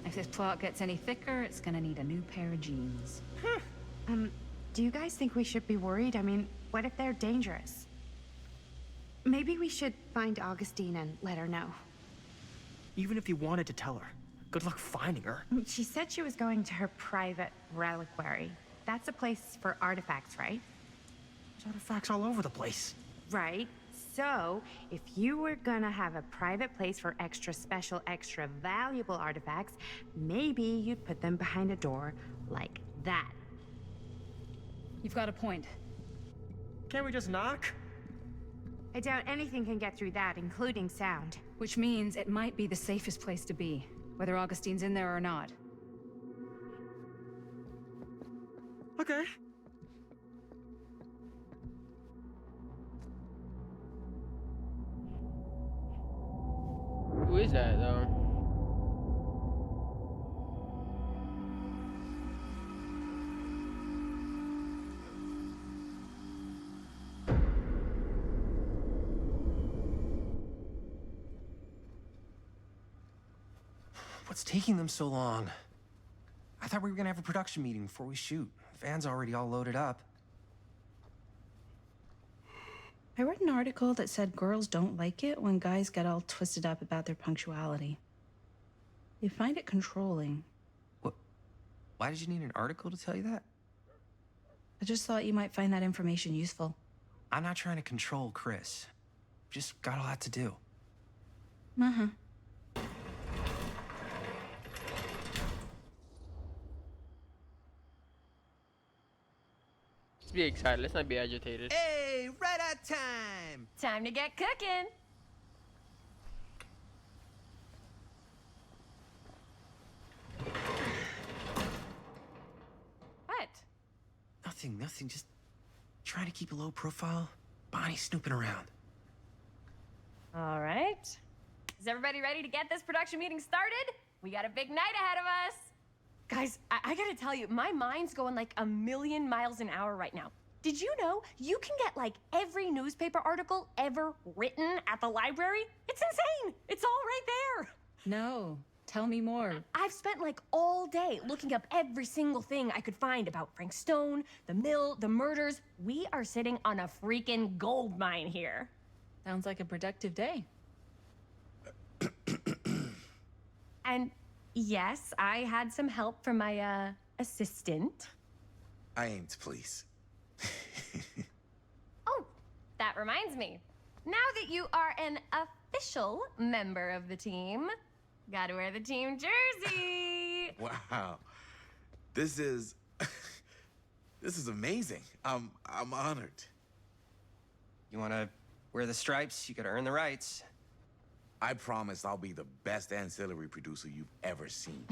If this plot gets any thicker, it's gonna need a new pair of jeans. Do you guys think we should be worried? I mean, what if they're dangerous? Maybe we should find Augustine and let her know. Even if you wanted to tell her, good luck finding her. She said she was going to her private reliquary. That's a place for artifacts, right? There's artifacts all over the place. Right. So, if you were gonna have a private place for extra special, extra valuable artifacts, maybe you'd put them behind a door like that. You've got a point. Can't we just knock? I doubt anything can get through that, including sound. Which means it might be the safest place to be, whether Augustine's in there or not. Okay. Who is that, though? What's taking them so long? I thought we were gonna have a production meeting before we shoot. The van's already all loaded up. I read an article that said girls don't like it when guys get all twisted up about their punctuality. They find it controlling. What? Why did you need an article to tell you that? I just thought you might find that information useful. I'm not trying to control Chris. Just got a lot to do. Uh-huh. Let's be excited. Let's not be agitated. Hey, right on time. Time to get cooking. What? Nothing. Just trying to keep a low profile. Bonnie snooping around. All right. Is everybody ready to get this production meeting started? We got a big night ahead of us. Guys, I gotta tell you, my mind's going like 1,000,000 miles an hour right now. Did you know you can get like every newspaper article ever written at the library? It's insane. It's all right there. No, tell me more. I've spent like all day looking up every single thing I could find about Frank Stone, the mill, the murders. We are sitting on a freaking gold mine here. Sounds like a productive day. And Yes, I had some help from my, assistant. I aim to please. Oh, that reminds me. Now that you are an official member of the team, gotta wear the team jersey. Wow. This is... this is amazing. I'm honored. You wanna wear the stripes? You gotta earn the rights. I promise I'll be the best ancillary producer you've ever seen.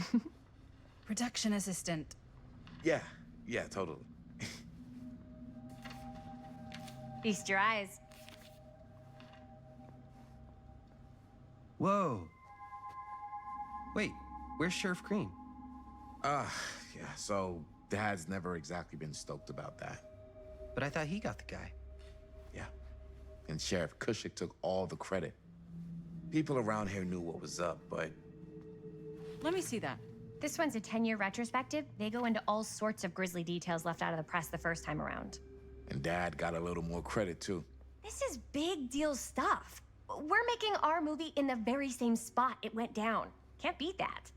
Production assistant. Yeah, totally. Feast your eyes. Whoa. Wait, where's Sheriff Green? Yeah, so Dad's never exactly been stoked about that. But I thought he got the guy. Yeah, and Sheriff Cushik took all the credit. People around here knew what was up, but... Let me see that. This one's a 10-year retrospective. They go into all sorts of grisly details left out of the press the first time around. And Dad got a little more credit, too. This is big deal stuff. We're making our movie in the very same spot it went down. Can't beat that.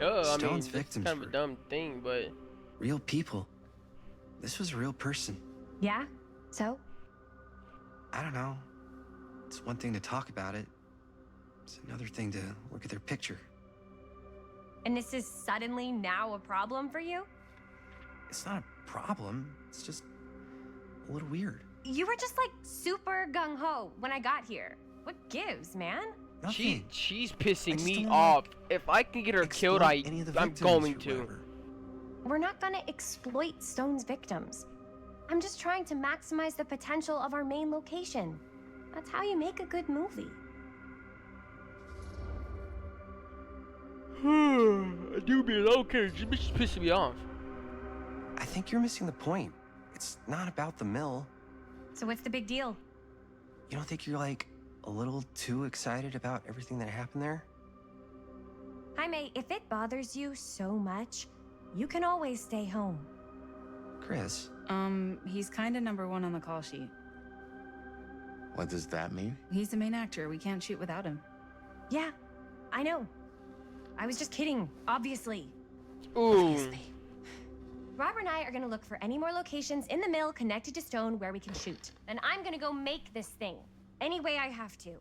I mean, Stone's it's victims kind of a dumb thing, but... Real people. This was a real person. Yeah? So? I don't know. It's one thing to talk about it. It's another thing to look at their picture. And this is suddenly now a problem for you? It's not a problem. It's just a little weird. You were just like super gung-ho when I got here. What gives, man? She's pissing me off. If I can get her killed, I'm going to. We're not gonna exploit Stone's victims. I'm just trying to maximize the potential of our main location. That's how you make a good movie. I do be okay. She's pissing me off. I think you're missing the point. It's not about the mill. So what's the big deal? You don't think you're like a little too excited about everything that happened there? Jaime, if it bothers you so much, you can always stay home. Chris? He's kinda #1 on the call sheet. What does that mean? He's the main actor. We can't shoot without him. Yeah, I know. I was just kidding, obviously. Ooh. Obviously. Robert and I are gonna look for any more locations in the mill connected to Stone where we can shoot. And I'm gonna go make this thing, any way I have to.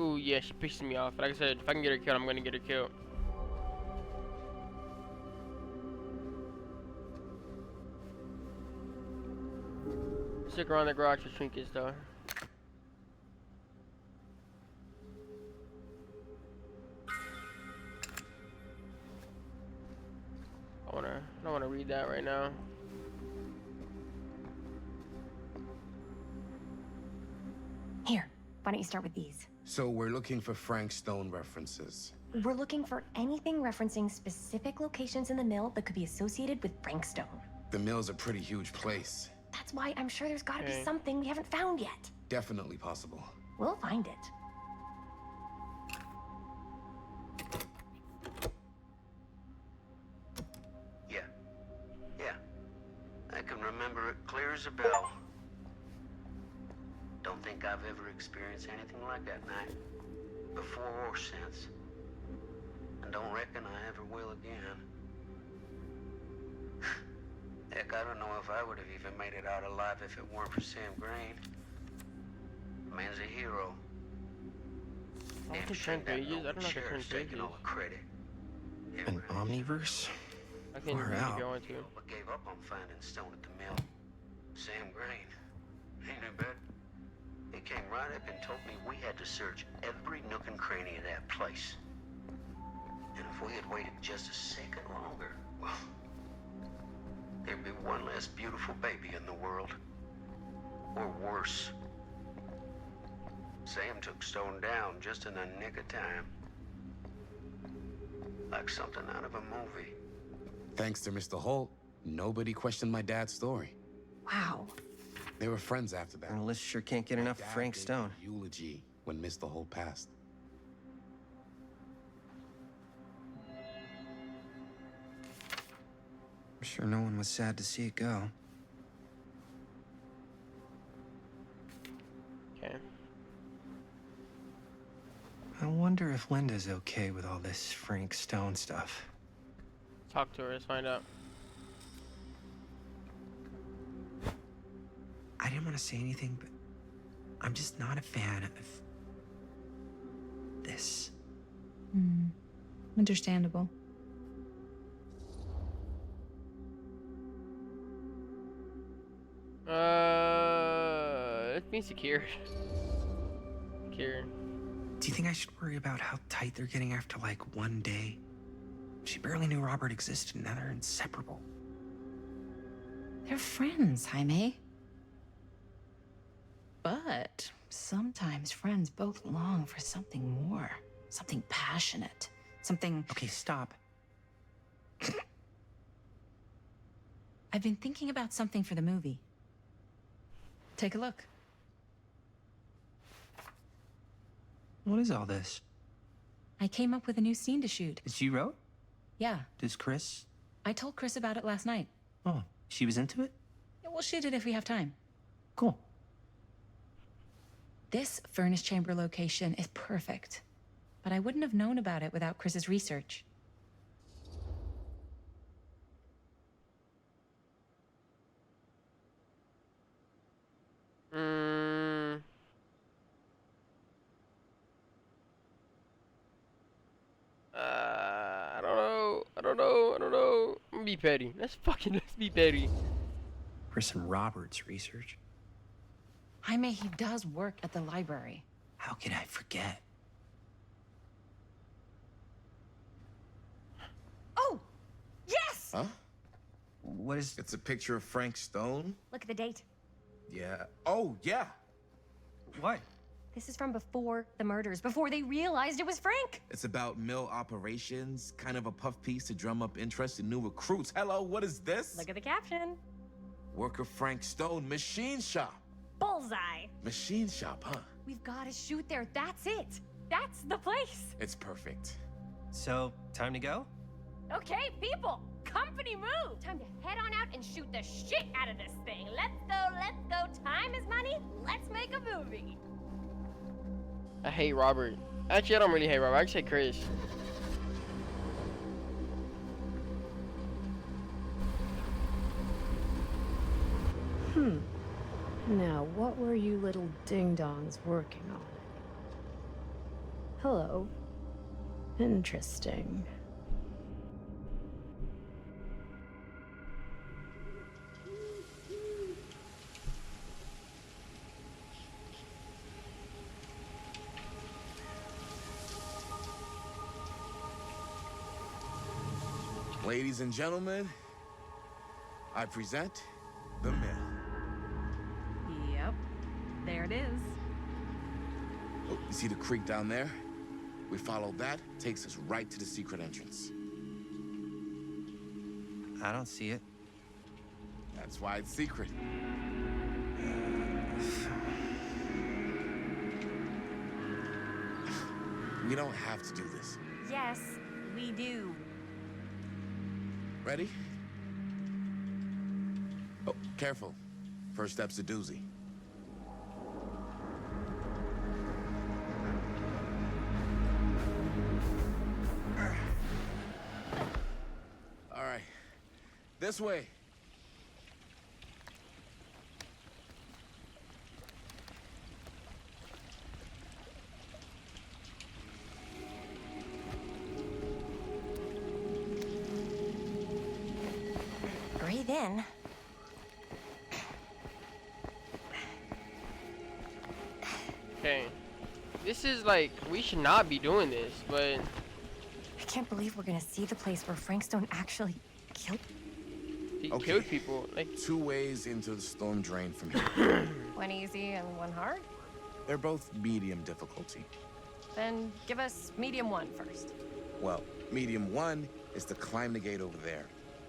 Ooh, yeah, she pisses me off. Like I said, if I can get her killed, I'm gonna get her killed. Stick around the garage for trinkets, though. I don't wanna read that right now. Here, why don't you start with these? So we're looking for Frank Stone references. We're looking for anything referencing specific locations in the mill that could be associated with Frank Stone. The mill's a pretty huge place. That's why I'm sure there's gotta be something we haven't found yet. Definitely possible. We'll find it. Yeah. I can remember it clear as a bell. Don't think I've ever experienced anything like that night, before or since. And don't reckon I ever will again. Heck, I don't know if I would have even made it out alive if it weren't for Sam Green. Man's a hero. I don't turn pages. I don't know how to turn pages. All the credit. An omniverse? I can't even Far out. go into. But gave up on finding Stone at the mill. Sam Green. He knew better. He came right up and told me we had to search every nook and cranny of that place. And if we had waited just a second longer, well, there'd be one less beautiful baby in the world. Or worse. Sam took Stone down just in the nick of time. Like something out of a movie. Thanks to Mr. Holt, nobody questioned my dad's story. Wow. They were friends after that. Journalists sure can't get enough of Frank Stone. Eulogy when Mr. Holt passed. I'm sure no one was sad to see it go. wonder if Linda's okay with all this Frank Stone stuff. Talk to her, let's find out. I didn't want to say anything, but I'm just not a fan of this. Understandable. Let's be secured. Secure. Do you think I should worry about how tight they're getting after like one day? She barely knew Robert existed, and now they're inseparable. They're friends, Jaime. But sometimes friends both long for something more, something passionate, something... Okay, stop. I've been thinking about something for the movie. Take a look. What is all this? I came up with a new scene to shoot. That you wrote? Yeah. Does Chris? I told Chris about it last night. Oh, she was into it? Yeah, we'll shoot it if we have time. Cool. This furnace chamber location is perfect. But I wouldn't have known about it without Chris's research. I don't know. I'm gonna be petty. Let's be petty. Chris and Robert's research. Jaime, he does work at the library. How can I forget? Oh! Yes! Huh? What is... It's a picture of Frank Stone? Look at the date. Yeah. Oh, yeah. What? This is from before the murders, before they realized it was Frank. It's about mill operations, kind of a puff piece to drum up interest in new recruits. Hello, what is this? Look at the caption. Worker Frank Stone, machine shop. Bullseye. Machine shop, huh? We've got to shoot there. That's it. That's the place. It's perfect. So, time to go? Okay, people. Company move. Time to head on out and shoot the shit out of this thing. Let's go, let's go. Time is money. Let's make a movie. I hate Robert. Actually, I don't really hate Robert. I just hate Chris. Now, what were you little ding-dongs working on? Hello. Interesting. Ladies and gentlemen, I present the myth. Yep. There it is. Oh, you see the creek down there? We follow that, takes us right to the secret entrance. I don't see it. That's why it's secret. We don't have to do this. Yes, we do. Ready? Oh, careful. First step's a doozy. All right. This way. Breathe in. Okay. This is like, we should not be doing this, but... I can't believe we're gonna see the place where Frank Stone actually killed. He killed people. Like 2 ways into the storm drain from here. One easy and one hard? They're both medium difficulty. Then give us medium one first. Well, medium 1 is to climb the gate over there.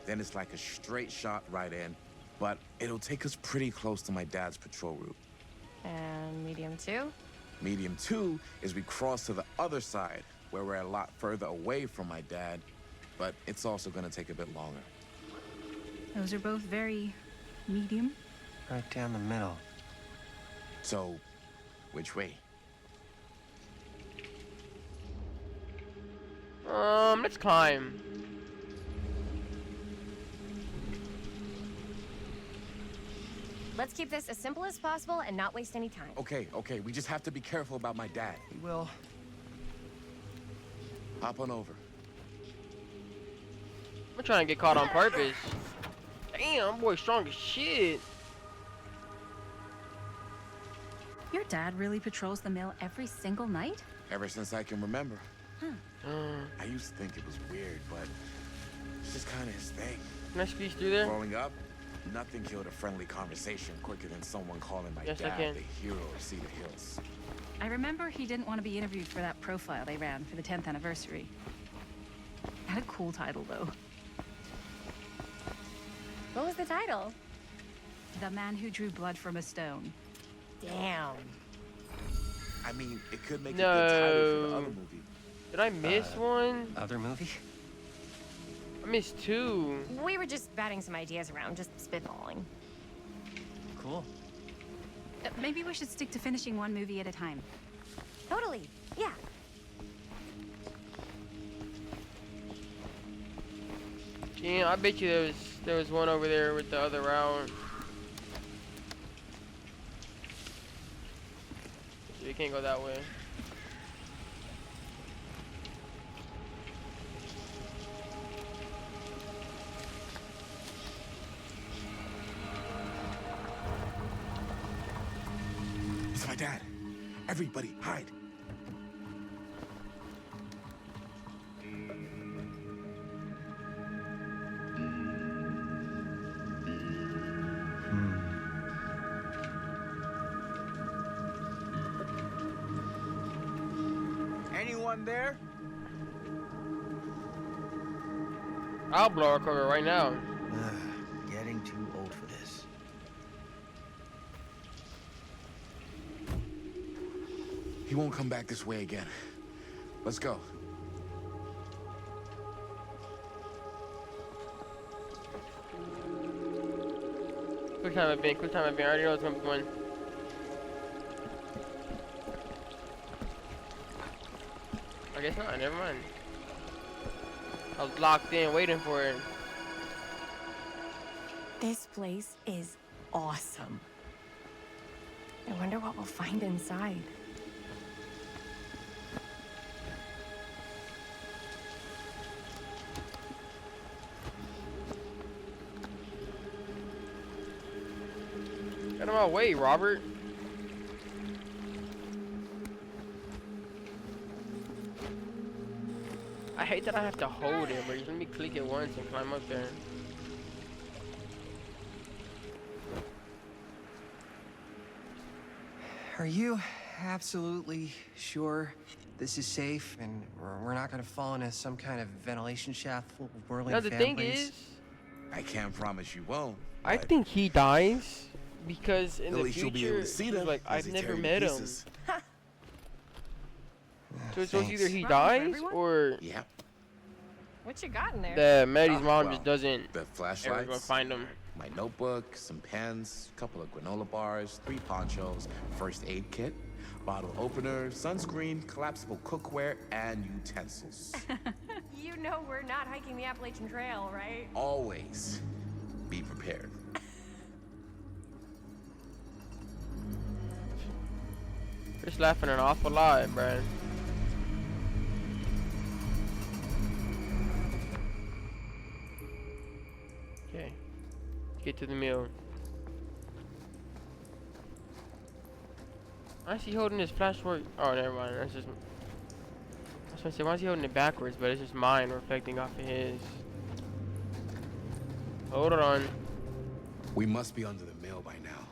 Then it's like a straight shot right in, but it'll take us pretty close to my dad's patrol route. And medium two? Medium 2 is we cross to the other side, where we're a lot further away from my dad, but it's also gonna take a bit longer. Those are both very medium. Right down the middle. So, which way? Let's climb. Let's keep this as simple as possible and not waste any time. Okay, we just have to be careful about my dad. We will. Hop on over. I'm trying to get caught on purpose. Damn, boy, strong as shit. Your dad really patrols the mill every single night? Ever since I can remember. Huh. I used to think it was weird, but it's just kind of his thing. Can I squeeze through there? Growing up, nothing killed a friendly conversation quicker than someone calling my Yes, I dad can. the hero of Cedar Hills. I remember he didn't want to be interviewed for that profile they ran for the 10th anniversary. Had a cool title, though. What was the title? The Man Who Drew Blood from a Stone. Damn. I mean, it could make a good title for the other movie. Did I miss one? Other movie? I missed two. We were just batting some ideas around, just spitballing. Cool. Maybe we should stick to finishing one movie at a time. Totally. Yeah. Yeah, I bet you there was one over there with the other route. So you can't go that way. It's my dad. Everybody, hide. Anyone there? I'll blow our cover right now. Getting too old for this. He won't come back this way again. Let's go. Quick time event, quick time event. I already know it's gonna be one. I guess not, never mind. I was locked in waiting for it. This place is awesome. I wonder what we'll find inside. Get out of my way, Robert. I hate that I have to hold it, but let me click it once and climb up there. Are you absolutely sure this is safe and we're not gonna fall into some kind of ventilation shaft full of whirling Now the fan thing blades? is, I can't promise you won't. I think he dies because in At the least you'll be able future, to see he's them like, as I've they never tear you met to him. pieces. So it's either he Wrong for dies everyone? or Yeah. What you got in there? that Maddie's mom Well, just doesn't The ever go flashlights, find him. my notebook, some pens, a couple of granola bars, 3 ponchos, first aid kit, bottle opener, sunscreen, collapsible cookware, and utensils. You know we're not hiking the Appalachian Trail, right? Always be prepared. Just laughing an awful lot, bruh. Okay. Get to the mill. Why is he holding his flashlight? Oh, never mind. That's just. I was gonna say, why is he holding it backwards? But it's just mine reflecting off of his. Hold on. We must be under the mill by now.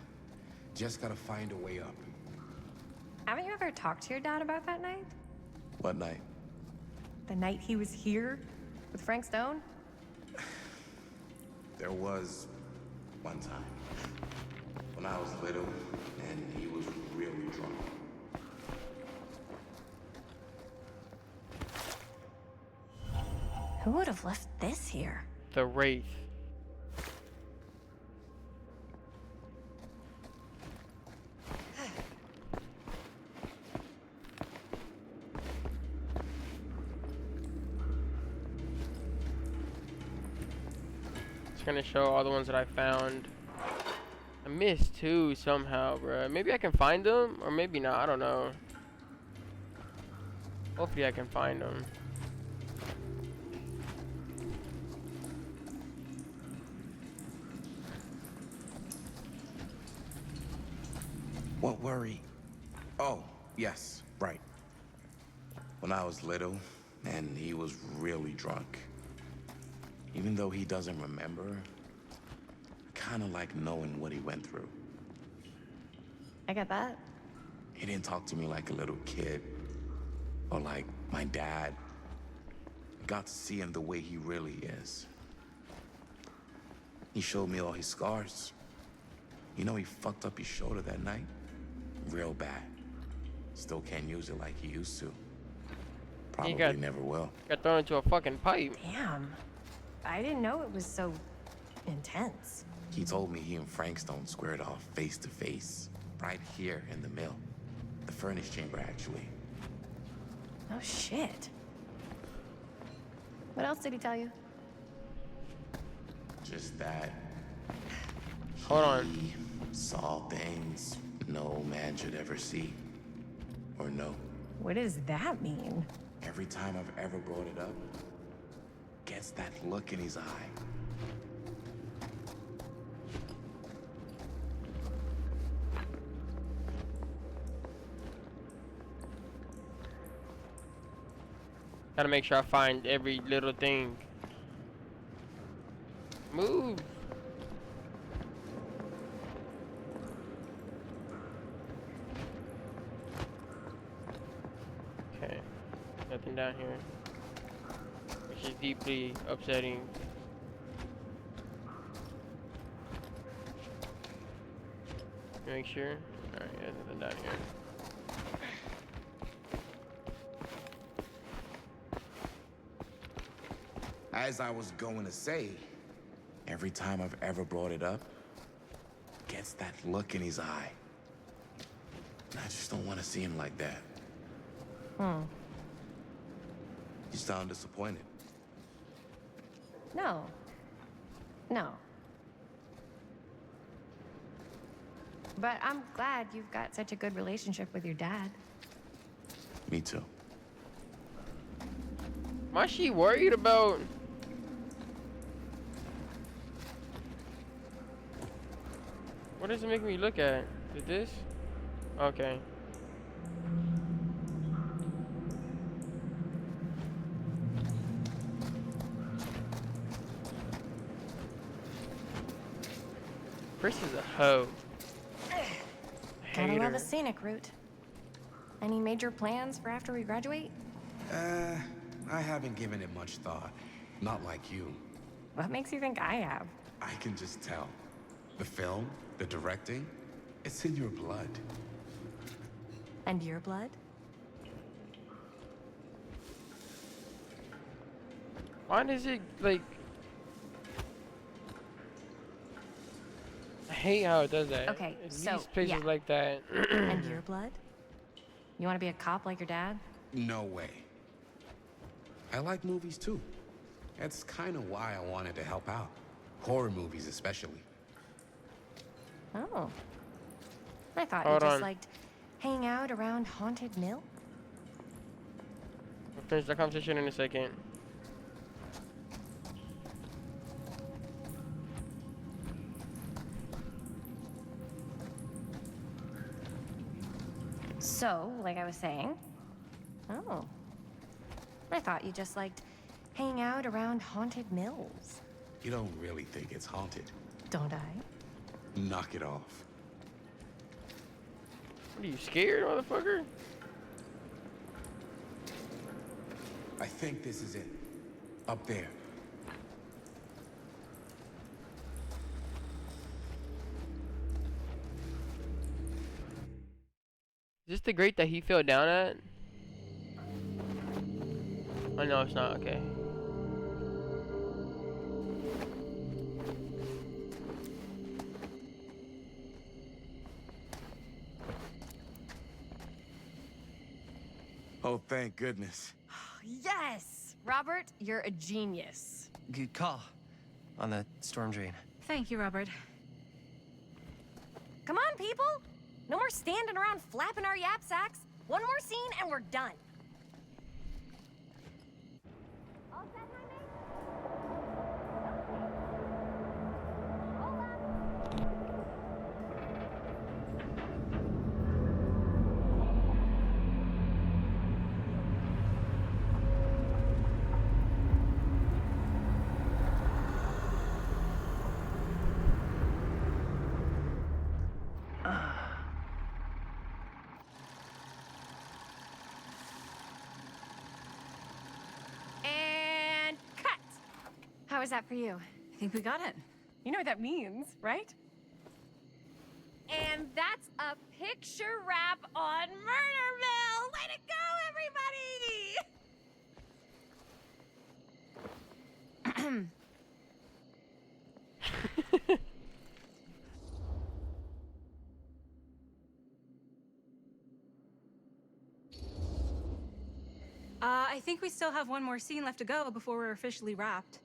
Just gotta find a way up. Haven't you ever talked to your dad about that night? What night? The night he was here with Frank Stone? There was one time when I was little and he was really drunk. Who would have left this here? The Wraith. It's gonna show all the ones that I found. I missed 2 somehow, bro. Maybe I can find them, or maybe not. I don't know. Hopefully I can find them. What worry? Oh, yes, right. When I was little, and he was really drunk. Even though he doesn't remember, I kind of like knowing what he went through. I get that. He didn't talk to me like a little kid, or like my dad. I got to see him the way he really is. He showed me all his scars. You know, he fucked up his shoulder that night. Real bad. Still can't use it like he used to. Probably never will. Got thrown into a fucking pipe. Damn. I didn't know it was so intense. He told me he and Frankstone squared off face to face. Right here in the mill. The furnace chamber, actually. Oh, shit. What else did he tell you? Just that. Hold on. He saw things no man should ever see. Or know. What does that mean? Every time I've ever brought it up, gets that look in his eye. Gotta make sure I find every little thing. Move. Okay. Nothing down here. Which is deeply upsetting. Make sure. Alright, yeah, nothing down here. As I was going to say, every time I've ever brought it up, gets that look in his eye. And I just don't want to see him like that. You sound disappointed. No. No. But I'm glad you've got such a good relationship with your dad. Me too. Why is she worried about? What does it make me look at? Is this? Okay. Chris is a hoe. Gotta love a scenic route. Any major plans for after we graduate? I haven't given it much thought. Not like you. What makes you think I have? I can just tell. The film, the directing, it's in your blood. And your blood? Why does it, like... I hate how it does that. Okay, These so, places yeah. like that. And your blood? You want to be a cop like your dad? No way. I like movies too. That's kind of why I wanted to help out. Horror movies especially. Oh. I thought Hold you just on. liked hanging out around Haunted Mill. We'll finish the conversation in a second. So, like I was saying. Oh. I thought you just liked hanging out around Haunted Mills. You don't really think it's haunted. Don't I? Knock it off. What are you, scared, motherfucker? I think this is it. Up there. Is this the grate that he fell down at? Oh no, it's not. Okay. Oh, thank goodness. Yes! Robert, you're a genius. Good call. on the storm drain. Thank you, Robert. Come on, people! No more standing around flapping our yap sacks. One more scene and we're done. All set, my mate? And cut! How was that for you? I think we got it. You know what that means, right? And that's a picture wrap on Murderville! Way to go, everybody! I think we still have one more scene left to go before we're officially wrapped.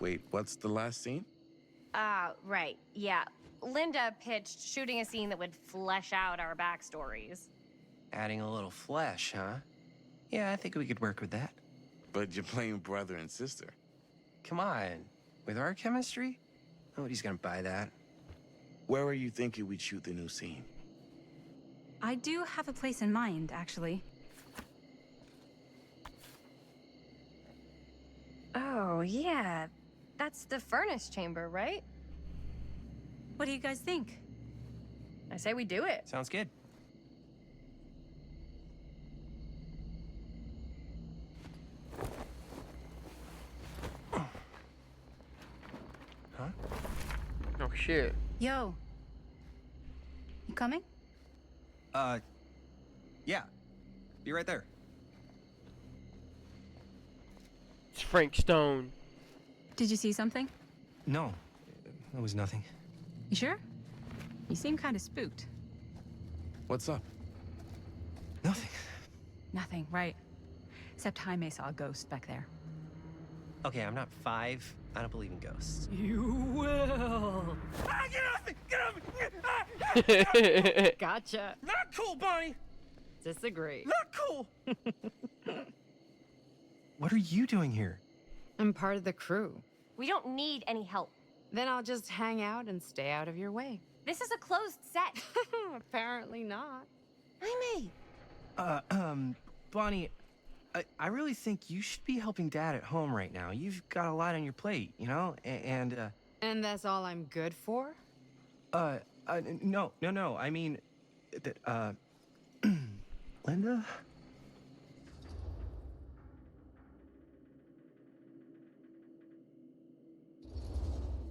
Wait, what's the last scene? Right, yeah. Linda pitched shooting a scene that would flesh out our backstories. Adding a little flesh, huh? Yeah, I think we could work with that. But you're playing brother and sister. Come on. With our chemistry? Nobody's gonna buy that. Where were you thinking we'd shoot the new scene? I do have a place in mind, actually. Oh, yeah. That's the furnace chamber, right? What do you guys think? I say we do it. Sounds good. Huh? Oh, shit. Yo. You coming? Yeah. Be right there. It's Frank Stone. Did you see something? No, that was nothing. You sure? You seem kind of spooked. What's up? Nothing. Nothing, right. Except Jaime saw a ghost back there. Okay, I'm not 5. I don't believe in ghosts. You will. Ah, get off me! Get off me! Gotcha. Not cool, Bonnie! Disagree. Not cool! What are you doing here? I'm part of the crew. We don't need any help. Then I'll just hang out and stay out of your way. This is a closed set. Apparently not. Jaime! Bonnie, I really think you should be helping Dad at home right now. You've got a lot on your plate, you know? And that's all I'm good for? No. I mean, that, Linda?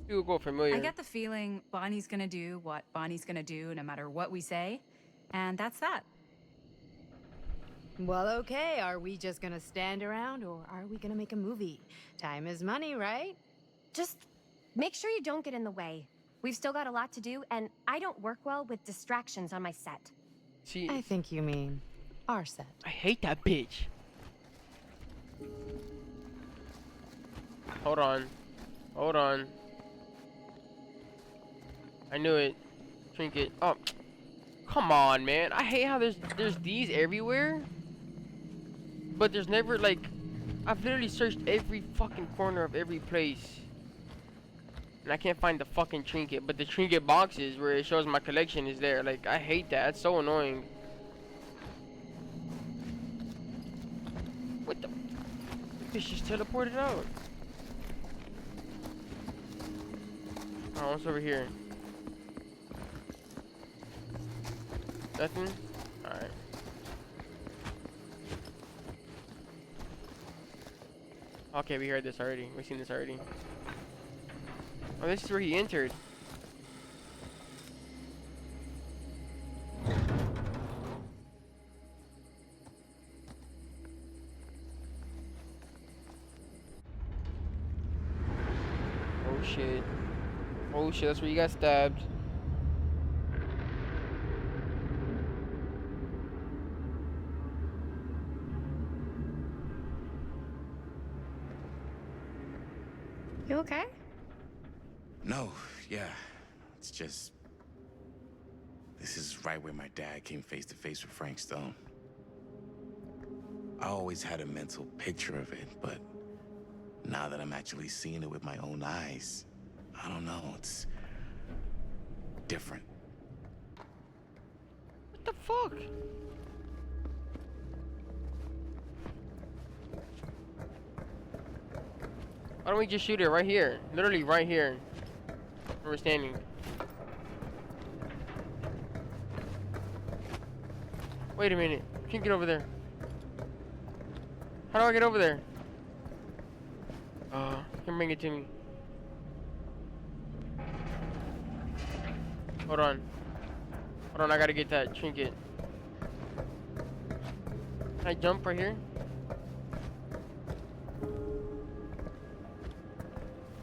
You go familiar. I get the feeling Bonnie's gonna do what Bonnie's gonna do no matter what we say. And that's that. Well, okay. Are we just gonna stand around or are we gonna make a movie? Time is money, right? Just make sure you don't get in the way. We've still got a lot to do, and I don't work well with distractions on my set. See, I think you mean our set. I hate that bitch. Hold on. Hold on. I knew it. Trinket. Oh, come on, man. I hate how there's these everywhere. But there's never, like, I've literally searched every fucking corner of every place. And I can't find the fucking trinket. But the trinket boxes where it shows my collection is there. Like, I hate that. It's so annoying. What the? This just teleported out. Oh, what's over here? Nothing? Alright. Okay, we heard this already. We've seen this already. Oh, this is where he entered. Oh shit. Oh shit, that's where you got stabbed. No, yeah. It's just... This is right where my dad came face to face with Frank Stone. I always had a mental picture of it, but now that I'm actually seeing it with my own eyes, I don't know, it's different. What the fuck? Why don't we just shoot it right here? Literally right here. Where we're standing. Wait a minute. Can't get over there. How do I get over there? Can bring it to me. Hold on. Hold on, I gotta get that trinket. Can I jump right here?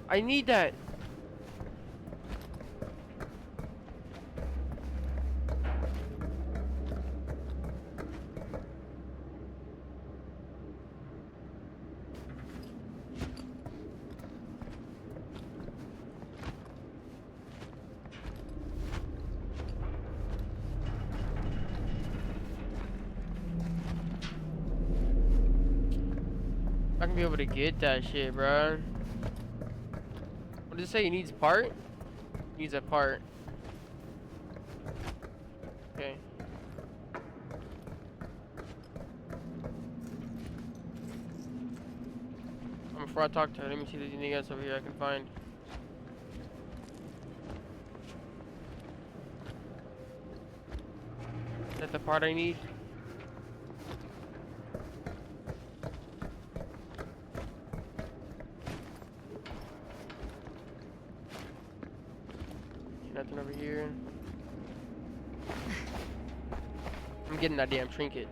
I need that. I can be able to get that shit, bro. What does it say? He needs part? Needs a part. Okay. Before I talk to her, let me see if there's anything else over here I can find. Is that the part I need? Nothing over here. I'm getting that damn trinket.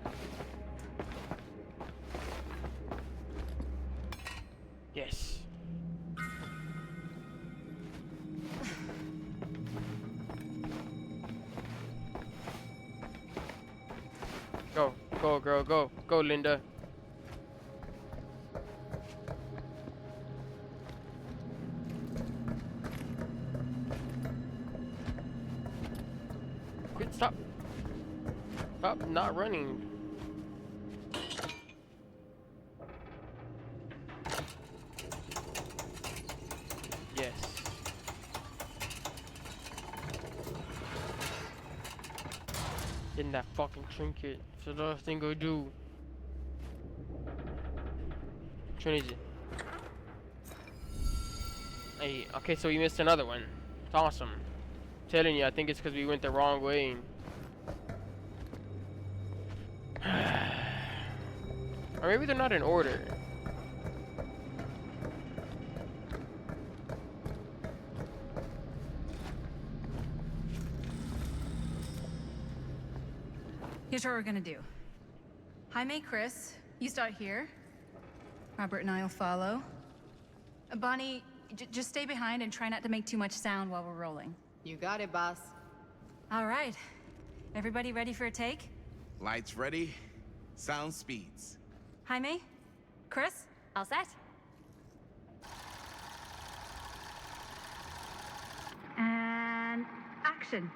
Yes. Go, go, girl, go, go, Linda. Quit, stop. Stop not running. Yes. Getting that fucking trinket. So the last thing I do. Which one is it? Hey, okay, so we missed another one. It's awesome. I'm telling you, I think it's because we went the wrong way. Or maybe they're not in order. Here's what we're gonna do. Jaime, Chris, you start here. Robert and I will follow. Bonnie, just stay behind and try not to make too much sound while we're rolling. You got it, boss. All right. Everybody ready for a take? Lights ready, sound speeds. Jaime? Chris? All set? And action.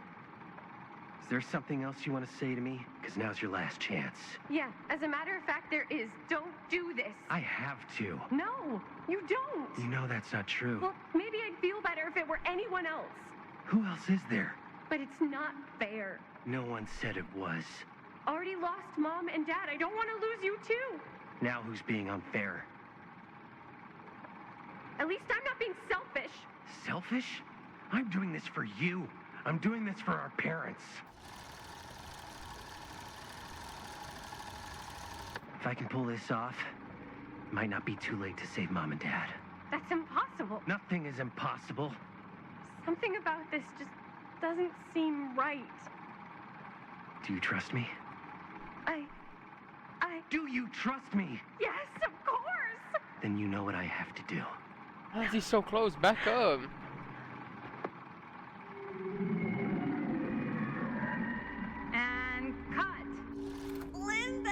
Is there something else you want to say to me? Because now's your last chance. Yeah, as a matter of fact, there is. Don't do this. I have to. No, you don't. You know that's not true. Well, maybe I'd feel better if it were anyone else. Who else is there? But it's not fair. No one said it was. Already lost Mom and Dad. I don't want to lose you too. Now who's being unfair? At least I'm not being selfish. Selfish? I'm doing this for you. I'm doing this for our parents. If I can pull this off, it might not be too late to save Mom and Dad. That's impossible. Nothing is impossible. Something about this just doesn't seem right. Do you trust me? Do you trust me? Yes, of course! Then you know what I have to do. Why is he so close? Back up. And cut. Linda,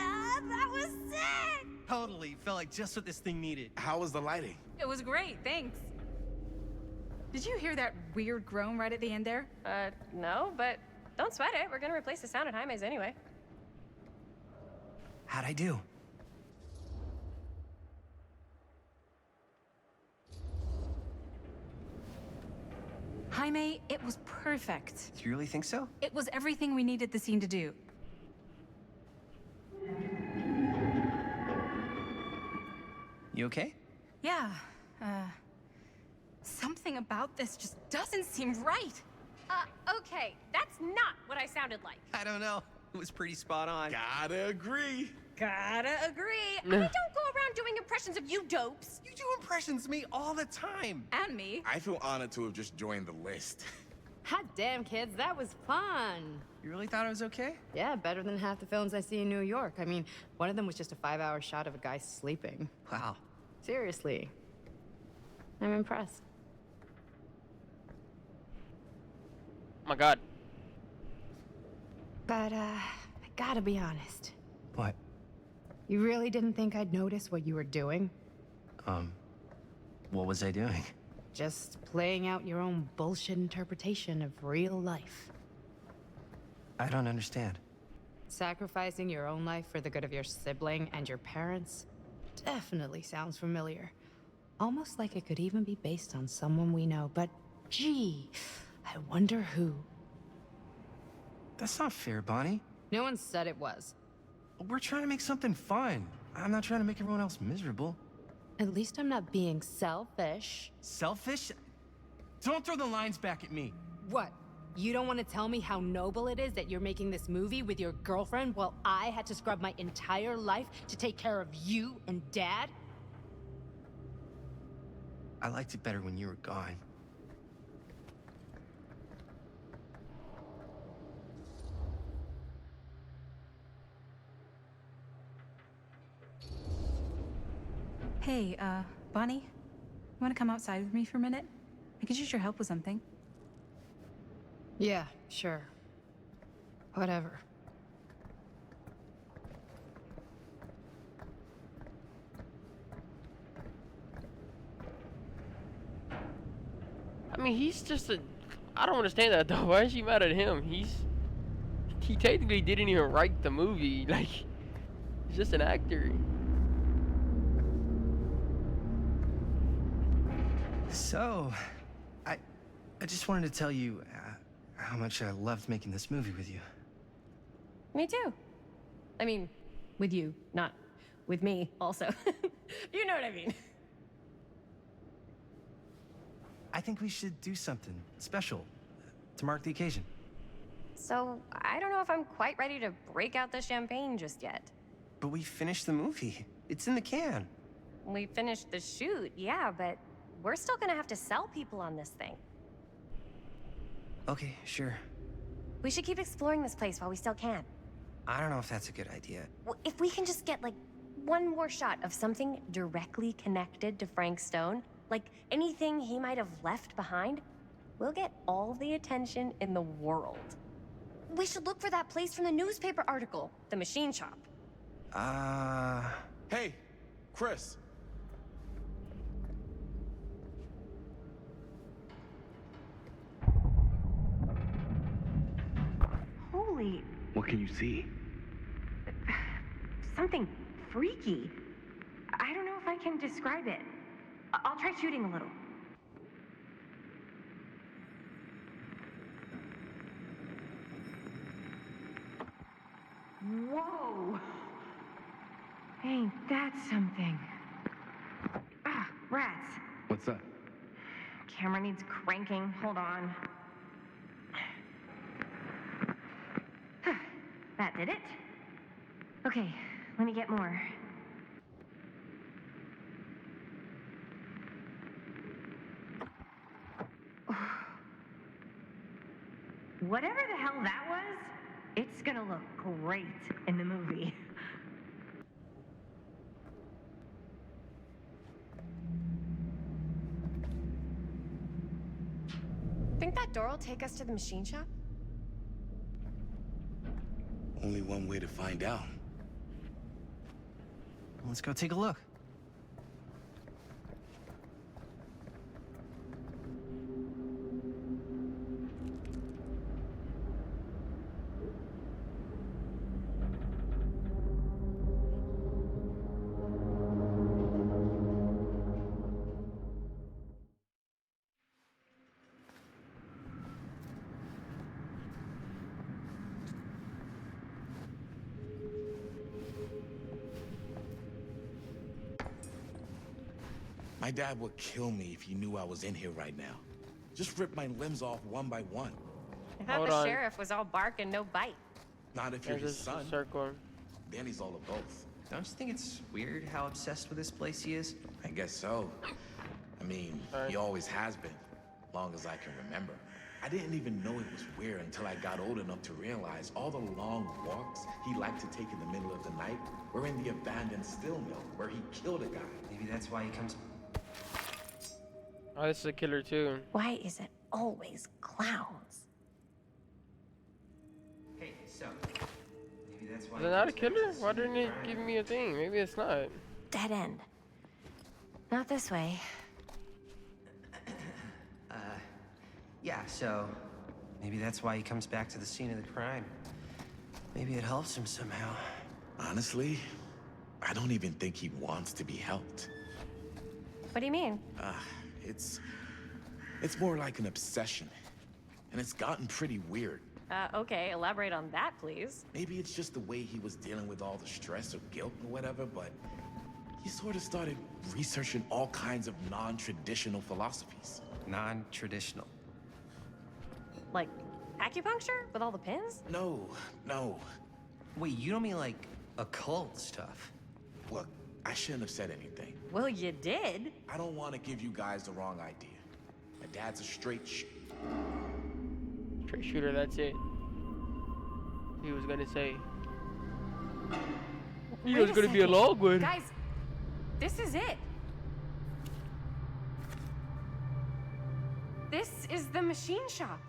that was sick! Totally. Felt like just what this thing needed. How was the lighting? It was great, thanks. Did you hear that weird groan right at the end there? No, but don't sweat it. We're gonna replace the sound at Jaime's anyway. How'd I do? Jaime, it was perfect. Do you really think so? It was everything we needed the scene to do. You okay? Yeah, something about this just doesn't seem right. Okay, that's not what I sounded like. I don't know. It was pretty spot on. Gotta agree. Gotta agree. I don't go around doing impressions of you dopes. You do impressions of me all the time. And me. I feel honored to have just joined the list. Hot damn, kids, that was fun. You really thought it was okay? Yeah, better than half the films I see in New York. I mean, one of them was just a 5-hour shot of a guy sleeping. Wow. Seriously. I'm impressed. Oh my god. But, I gotta be honest. What? You really didn't think I'd notice what you were doing? What was I doing? Just playing out your own bullshit interpretation of real life. I don't understand. Sacrificing your own life for the good of your sibling and your parents Definitely sounds familiar. Almost like it could even be based on someone we know, but gee, I wonder who. That's not fair, Bonnie. No one said it was. We're trying to make something fun. I'm not trying to make everyone else miserable. At least I'm not being selfish. Selfish? Don't throw the lines back at me. What? You don't want to tell me how noble it is that you're making this movie with your girlfriend while I had to scrub my entire life to take care of you and Dad? I liked it better when you were gone. Hey, Bonnie, you want to come outside with me for a minute? I could use your help with something. Yeah, sure. Whatever. I mean, he's just a... I don't understand that, though. Why is she mad at him? He technically didn't even write the movie. Like, he's just an actor. So, I just wanted to tell you how much I loved making this movie with you. Me too. I mean, with you, not with me, also. You know what I mean. I think we should do something special to mark the occasion. So, I don't know if I'm quite ready to break out the champagne just yet. But we finished the movie. It's in the can. We finished the shoot, yeah, but we're still gonna have to sell people on this thing. Okay, sure. We should keep exploring this place while we still can. I don't know if that's a good idea. Well, if we can just get, like, one more shot of something directly connected to Frank Stone, like anything he might have left behind, we'll get all the attention in the world. We should look for that place from the newspaper article, the machine shop. Hey, Chris. Holy... What can you see? something freaky. I don't know if I can describe it. I'll try shooting a little. Whoa! Ain't that something? Ah, rats. What's that? Camera needs cranking. Hold on. That did it. Okay, let me get more. Whatever the hell that was, it's gonna look great in the movie. Think that door will take us to the machine shop? Only one way to find out. Let's go take a look. My dad would kill me if he knew I was in here right now. Just rip my limbs off one by one. I thought the sheriff was all bark and no bite. Not if you're his son. Then he's all of both. Don't you think it's weird how obsessed with this place he is? I guess so. I mean, he always has been, long as I can remember. I didn't even know it was weird until I got old enough to realize all the long walks he liked to take in the middle of the night were in the abandoned steel mill where he killed a guy. Maybe that's why he comes... Oh, this is a killer too. Why is it always clowns? Hey, so... Maybe that's why... Is it not a killer? Why didn't it give me a thing? Maybe it's not. Dead end. Not this way. Yeah, so... Maybe that's why he comes back to the scene of the crime. Maybe it helps him somehow. Honestly, I don't even think he wants to be helped. What do you mean? It's more like an obsession. And it's gotten pretty weird. Okay, elaborate on that, please. Maybe it's just the way he was dealing with all the stress or guilt or whatever, but he sort of started researching all kinds of non-traditional philosophies. Non-traditional? Like acupuncture with all the pins? No. Wait, you don't mean like occult stuff? Look, I shouldn't have said anything. Well, you did. I don't want to give you guys the wrong idea. My dad's a straight shooter, that's it. He was gonna say. He was gonna be a long one. Guys, this is it. This is the machine shop.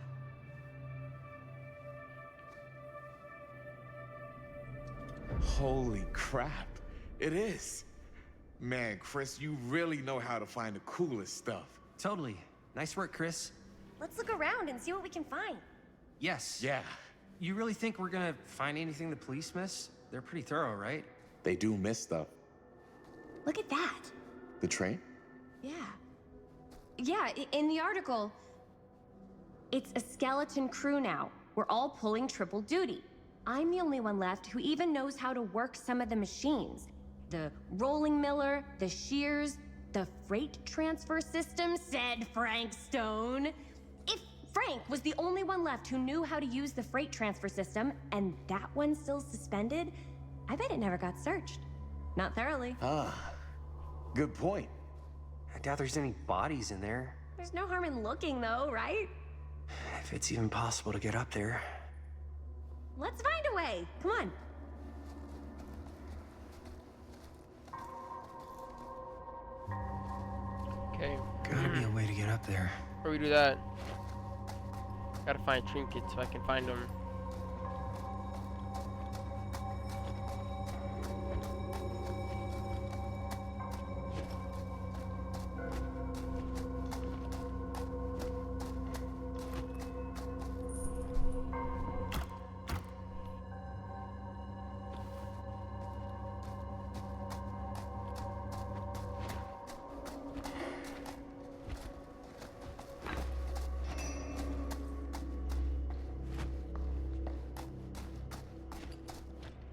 Holy crap, it is. Man, Chris, you really know how to find the coolest stuff. Totally. Nice work, Chris. Let's look around and see what we can find. Yes. Yeah. You really think we're gonna find anything the police miss? They're pretty thorough, right? They do miss stuff. Look at that. The train? Yeah, in the article, it's a skeleton crew now. We're all pulling triple duty. I'm the only one left who even knows how to work some of the machines. The rolling miller, the shears, the freight transfer system, said Frank Stone. If Frank was the only one left who knew how to use the freight transfer system, and that one's still suspended, I bet it never got searched. Not thoroughly. Good point. I doubt there's any bodies in there. There's no harm in looking, though, right? If it's even possible to get up there. Let's find a way. Come on. Okay. Gotta be a way to get up there. Where we do that? Gotta find trinkets so I can find them.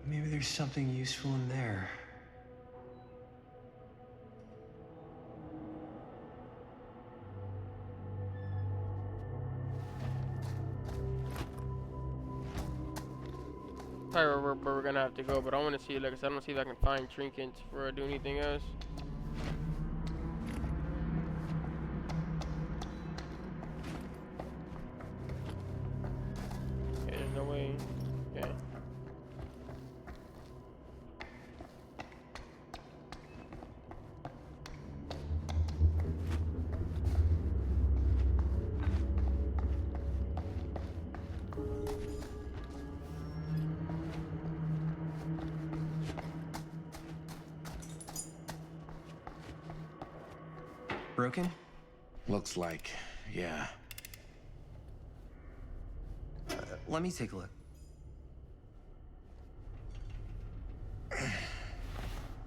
Maybe there's something useful in there. Probably where we're gonna have to go, but I want to see, like I said, I want to see if I can find trinkets before I do anything else. Okay, there's no way. Okay. Broken? Looks like, yeah. Let me take a look.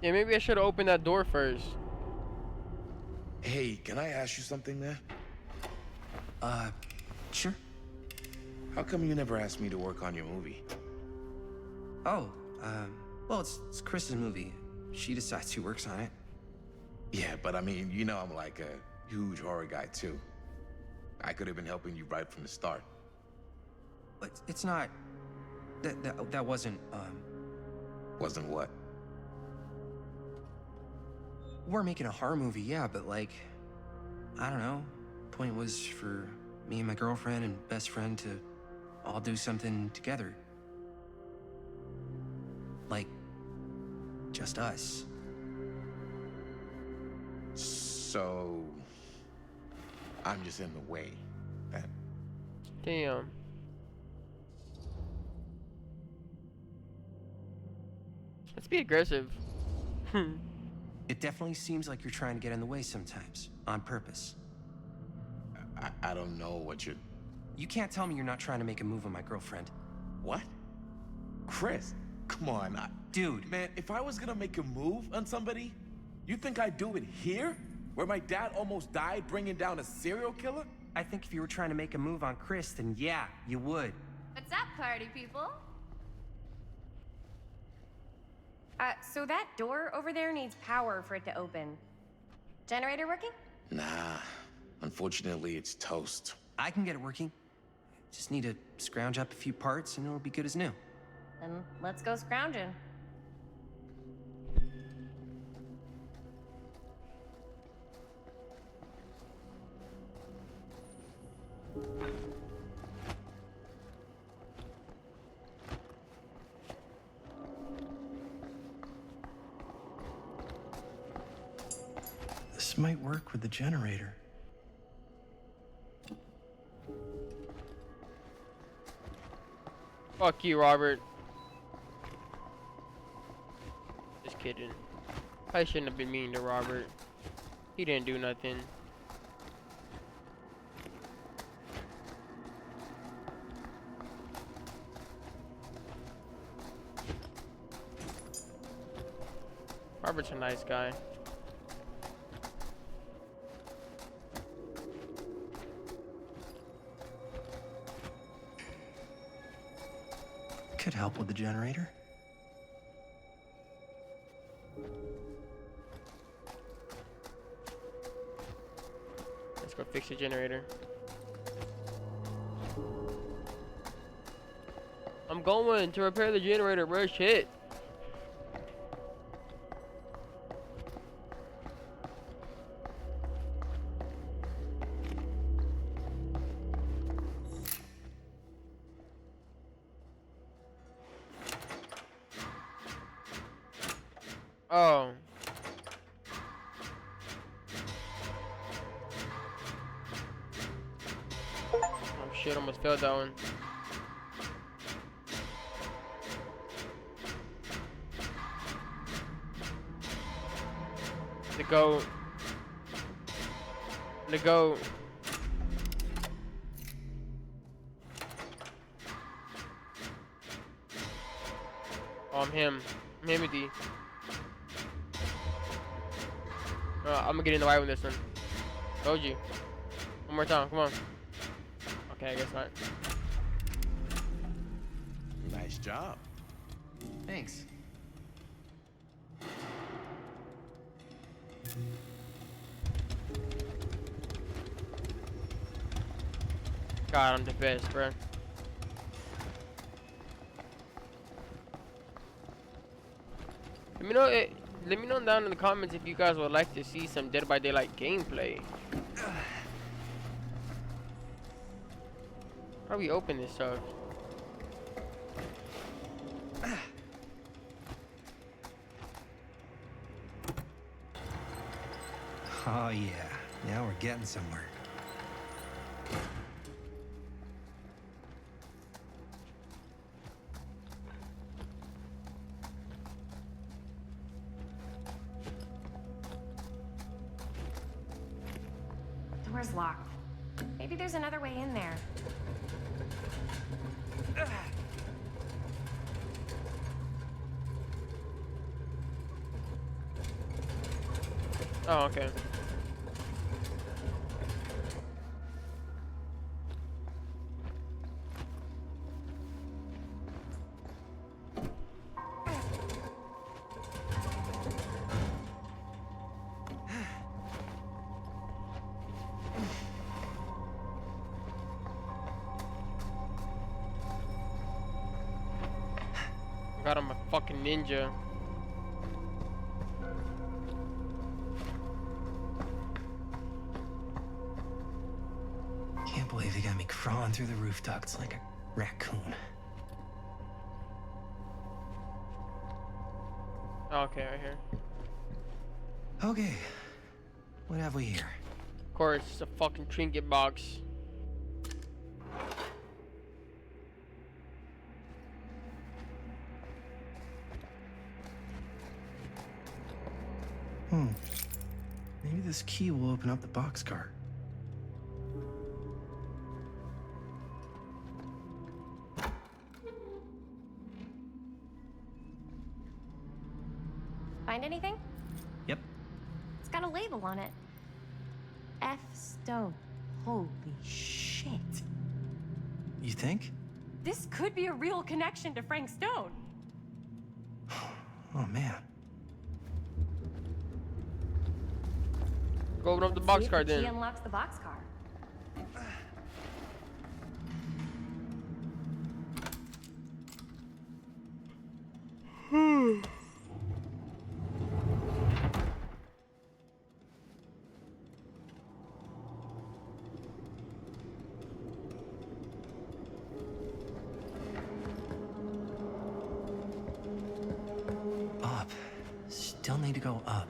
Yeah, maybe I should have opened that door first. Hey, can I ask you something, man? Sure. How come you never asked me to work on your movie? Oh, well, it's Chris's movie. She decides who works on it. Yeah, but I mean, you know I'm like a huge horror guy too. I could have been helping you right from the start. But it's not... That wasn't, Wasn't what? We're making a horror movie, yeah, but like... I don't know. Point was for me and my girlfriend and best friend to all do something together. Like, just us. So... I'm just in the way, then. Damn. Let's be aggressive. It definitely seems like you're trying to get in the way sometimes, on purpose. I don't know what you're... You can't tell me you're not trying to make a move on my girlfriend. What? Chris, come on. Dude. Man, if I was gonna make a move on somebody, you think I'd do it here? Where my dad almost died bringing down a serial killer? I think if you were trying to make a move on Chris, then yeah, you would. What's up, party people? So that door over there needs power for it to open. Generator working? Nah, unfortunately it's toast. I can get it working. Just need to scrounge up a few parts and it'll be good as new. Then let's go scrounging. This might work with the generator. Fuck you, Robert. Just kidding. I shouldn't have been mean to Robert. He didn't do nothing. Robert's a nice guy. Could help with the generator. Let's go fix the generator. I'm going to repair the generator, bro. Shit. Oh. Oh shit, almost fell that one. The goat. The goat. Oh, I'm him. I'm him with you. I'm gonna get in the way with this one. Told you. One more time, come on. Okay, I guess not. Nice job. Thanks. God, I'm the best, bro. Let me know down in the comments if you guys would like to see some Dead by Daylight gameplay. How do we open this stuff? Oh yeah, now we're getting somewhere. Door's locked. Maybe there's another way in there. Oh, okay. God, I'm a fucking ninja. Can't believe they got me crawling through the roof ducts like a raccoon. Okay, right here. Okay, what have we here? Of course, it's a fucking trinket box. Maybe this key will open up the boxcar. Find anything? Yep. It's got a label on it. F. Stone. Holy shit. You think? This could be a real connection to Frank Stone. Oh, man. Go open up the boxcar then. He unlocks the boxcar. Up. Still need to go up.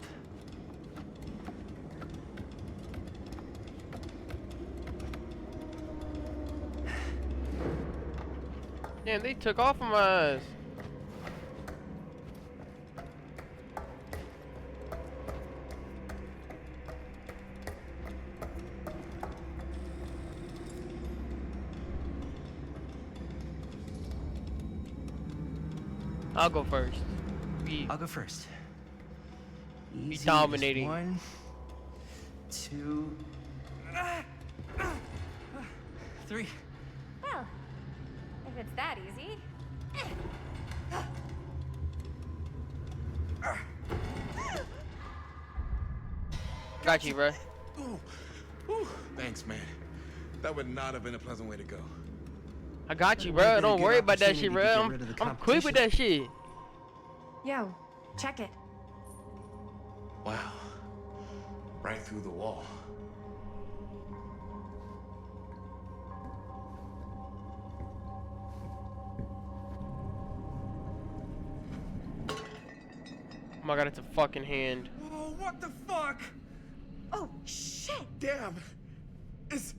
Damn, they took off from us. I'll go first. I'll go first. Be Easy, dominating. Just 1, 2, 3. Well, if it's that easy. Got you, bro. Ooh. Ooh. Thanks, man. That would not have been a pleasant way to go. I got you, bro. Don't worry about that shit, bro. I'm quick with that shit. Yo, check it. Wow. Right through the wall. Oh my god, it's a fucking hand. Oh, what the fuck? Oh, shit. Damn. Is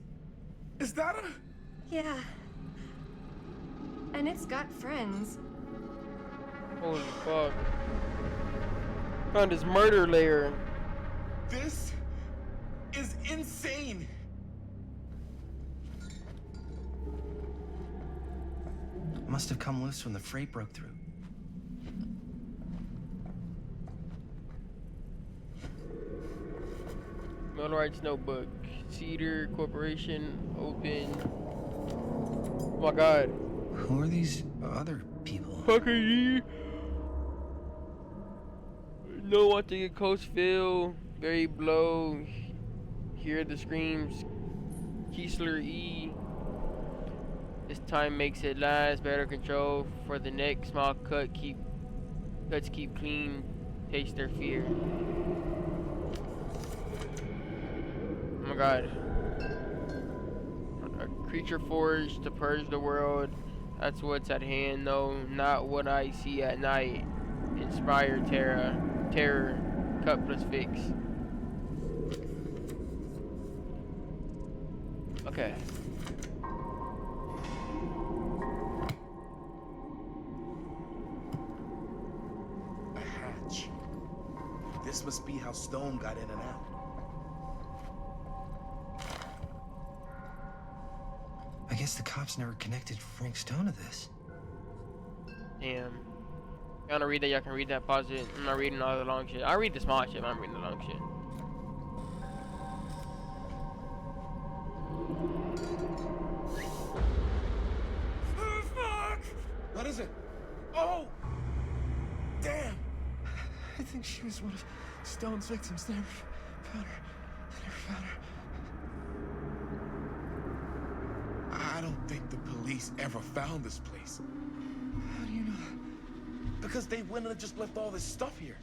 that a... Yeah. And it's got friends. Holy fuck. Found his murder lair. This is insane. Must have come loose when the freight broke through. Millwright's notebook. Cedar Corporation. Open. Oh my god. Who are these other people? Fucking ye. No one to get Coastville. Barry Blow. Hear the screams. Keesler E. This time makes it last. Better control for the neck. Small cuts keep clean. Taste their fear. Oh my god. A creature forged to purge the world. That's what's at hand, though, not what I see at night. Inspire terror, cut plus fix. Okay. A hatch. This must be how Stone got in and out. I guess the cops never connected Frank Stone to this. Damn. You wanna read that? Y'all can read that. Pause it. I'm not reading all the long shit. I read the small shit, but I'm reading the long shit. Fuck! What is it? Oh! Damn! I think she was one of Stone's victims. They never found her. I don't think the police ever found this place. How do you know Because they wouldn't have just left all this stuff here.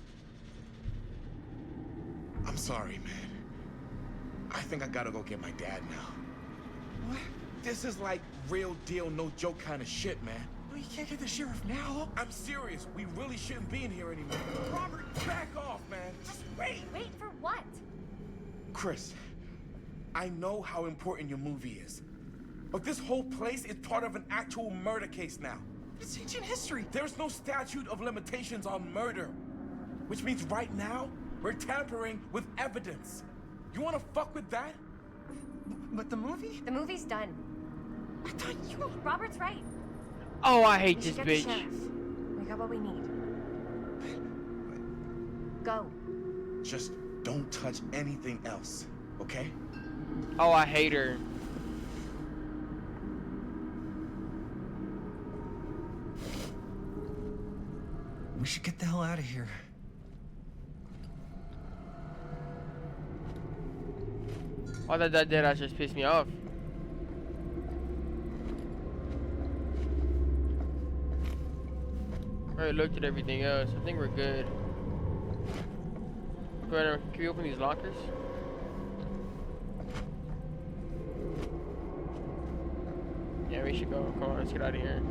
I'm sorry, man. I think I gotta go get my dad now. What? This is like real deal, no joke kind of shit, man. Well, you can't get the sheriff now. I'm serious. We really shouldn't be in here anymore. Robert, back off, man. Just wait. Wait for what? Chris, I know how important your movie is. But this whole place is part of an actual murder case now. It's ancient history. There's no statute of limitations on murder. Which means right now, we're tampering with evidence. You wanna fuck with that? But the movie? The movie's done. I thought you... Robert's right. Oh, I hate We this should get bitch. the sheriff. We got what we need. Go. Just don't touch anything else, okay? Oh, I hate her. We should get the hell out of here. Oh, that dead ass just pissed me off. I already looked at everything else. I think we're good. Go ahead, can we open these lockers? Yeah, we should go. Come on, let's get out of here.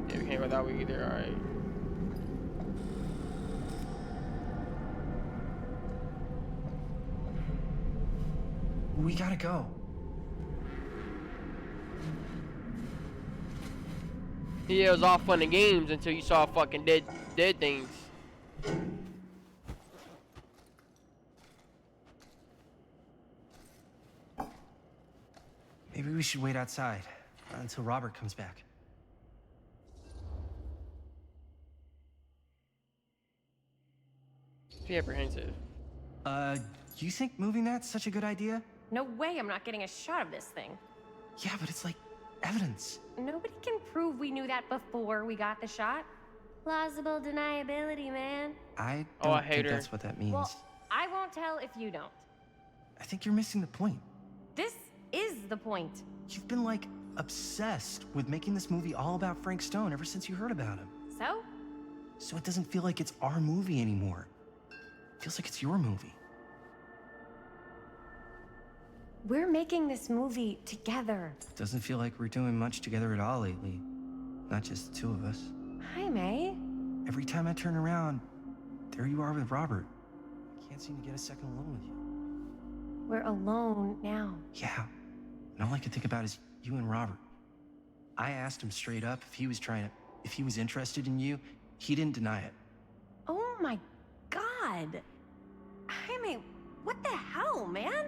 Yeah, we can't go that way either. Alright. We gotta go. Yeah, it was all fun and games until you saw fucking dead things. Maybe we should wait outside until Robert comes back. Be apprehensive. You think moving that's such a good idea? No way I'm not getting a shot of this thing. Yeah, but it's like evidence. Nobody can prove we knew that before we got the shot. Plausible deniability, man. I Oh, I don't hate think her. that's what that means. Well, I won't tell if you don't. I think you're missing the point. This is the point. You've been like obsessed with making this movie all about Frank Stone ever since you heard about him. So? So it doesn't feel like it's our movie anymore. It feels like it's your movie. We're making this movie together. Doesn't feel like we're doing much together at all lately. Not just the two of us. Hi, May. Every time I turn around, there you are with Robert. I can't seem to get a second alone with you. We're alone now. Yeah. And all I can think about is you and Robert. I asked him straight up if he was interested in you. He didn't deny it. Oh my God. Jaime, what the hell, man?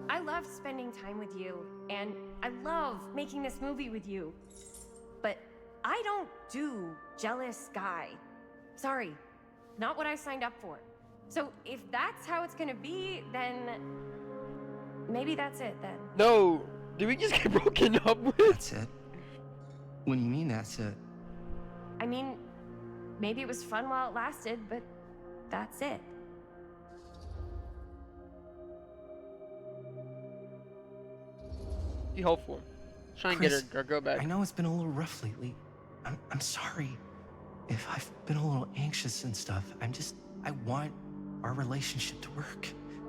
I love spending time with you, and I love making this movie with you. But I don't do jealous guy. Sorry, not what I signed up for. So if that's how it's gonna be, then maybe that's it then. No, did we just get broken up with? That's it. What do you mean that's it? I mean, maybe it was fun while it lasted, but that's it. Be hopeful. Try and get her girl back. I know it's been a little rough lately. I'm sorry if I've been a little anxious and stuff. I want our relationship to work,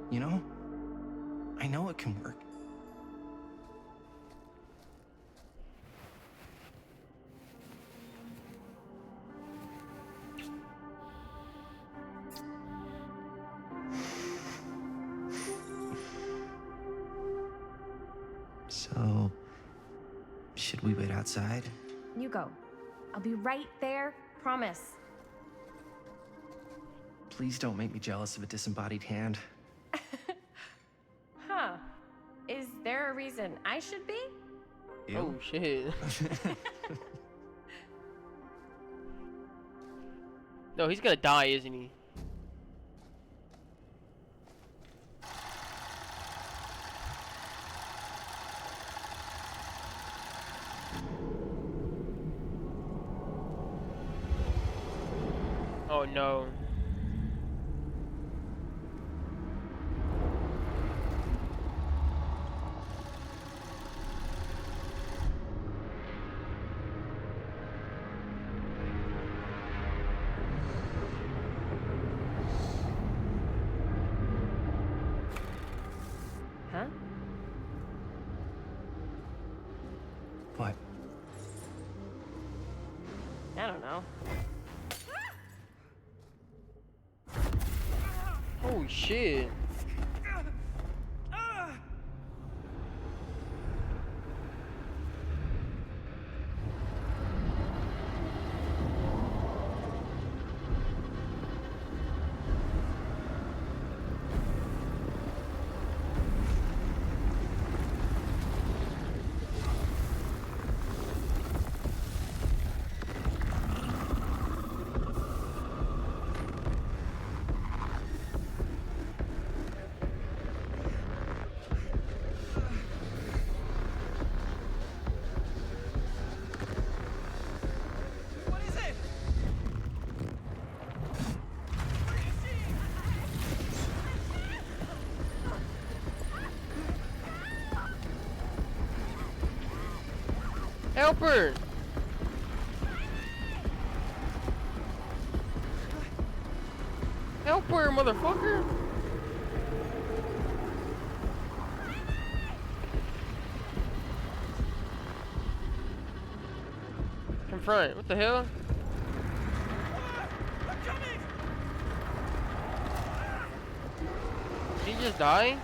you know? I know it can work. So, should we wait outside? You go. I'll be right there, promise. Please don't make me jealous of a disembodied hand. Huh. Is there a reason I should be? Ew. Oh shit. No, he's gonna die, isn't he? Oh no. Oh shit. Help her! Help her, motherfucker! Confront. What the hell? Did he just die?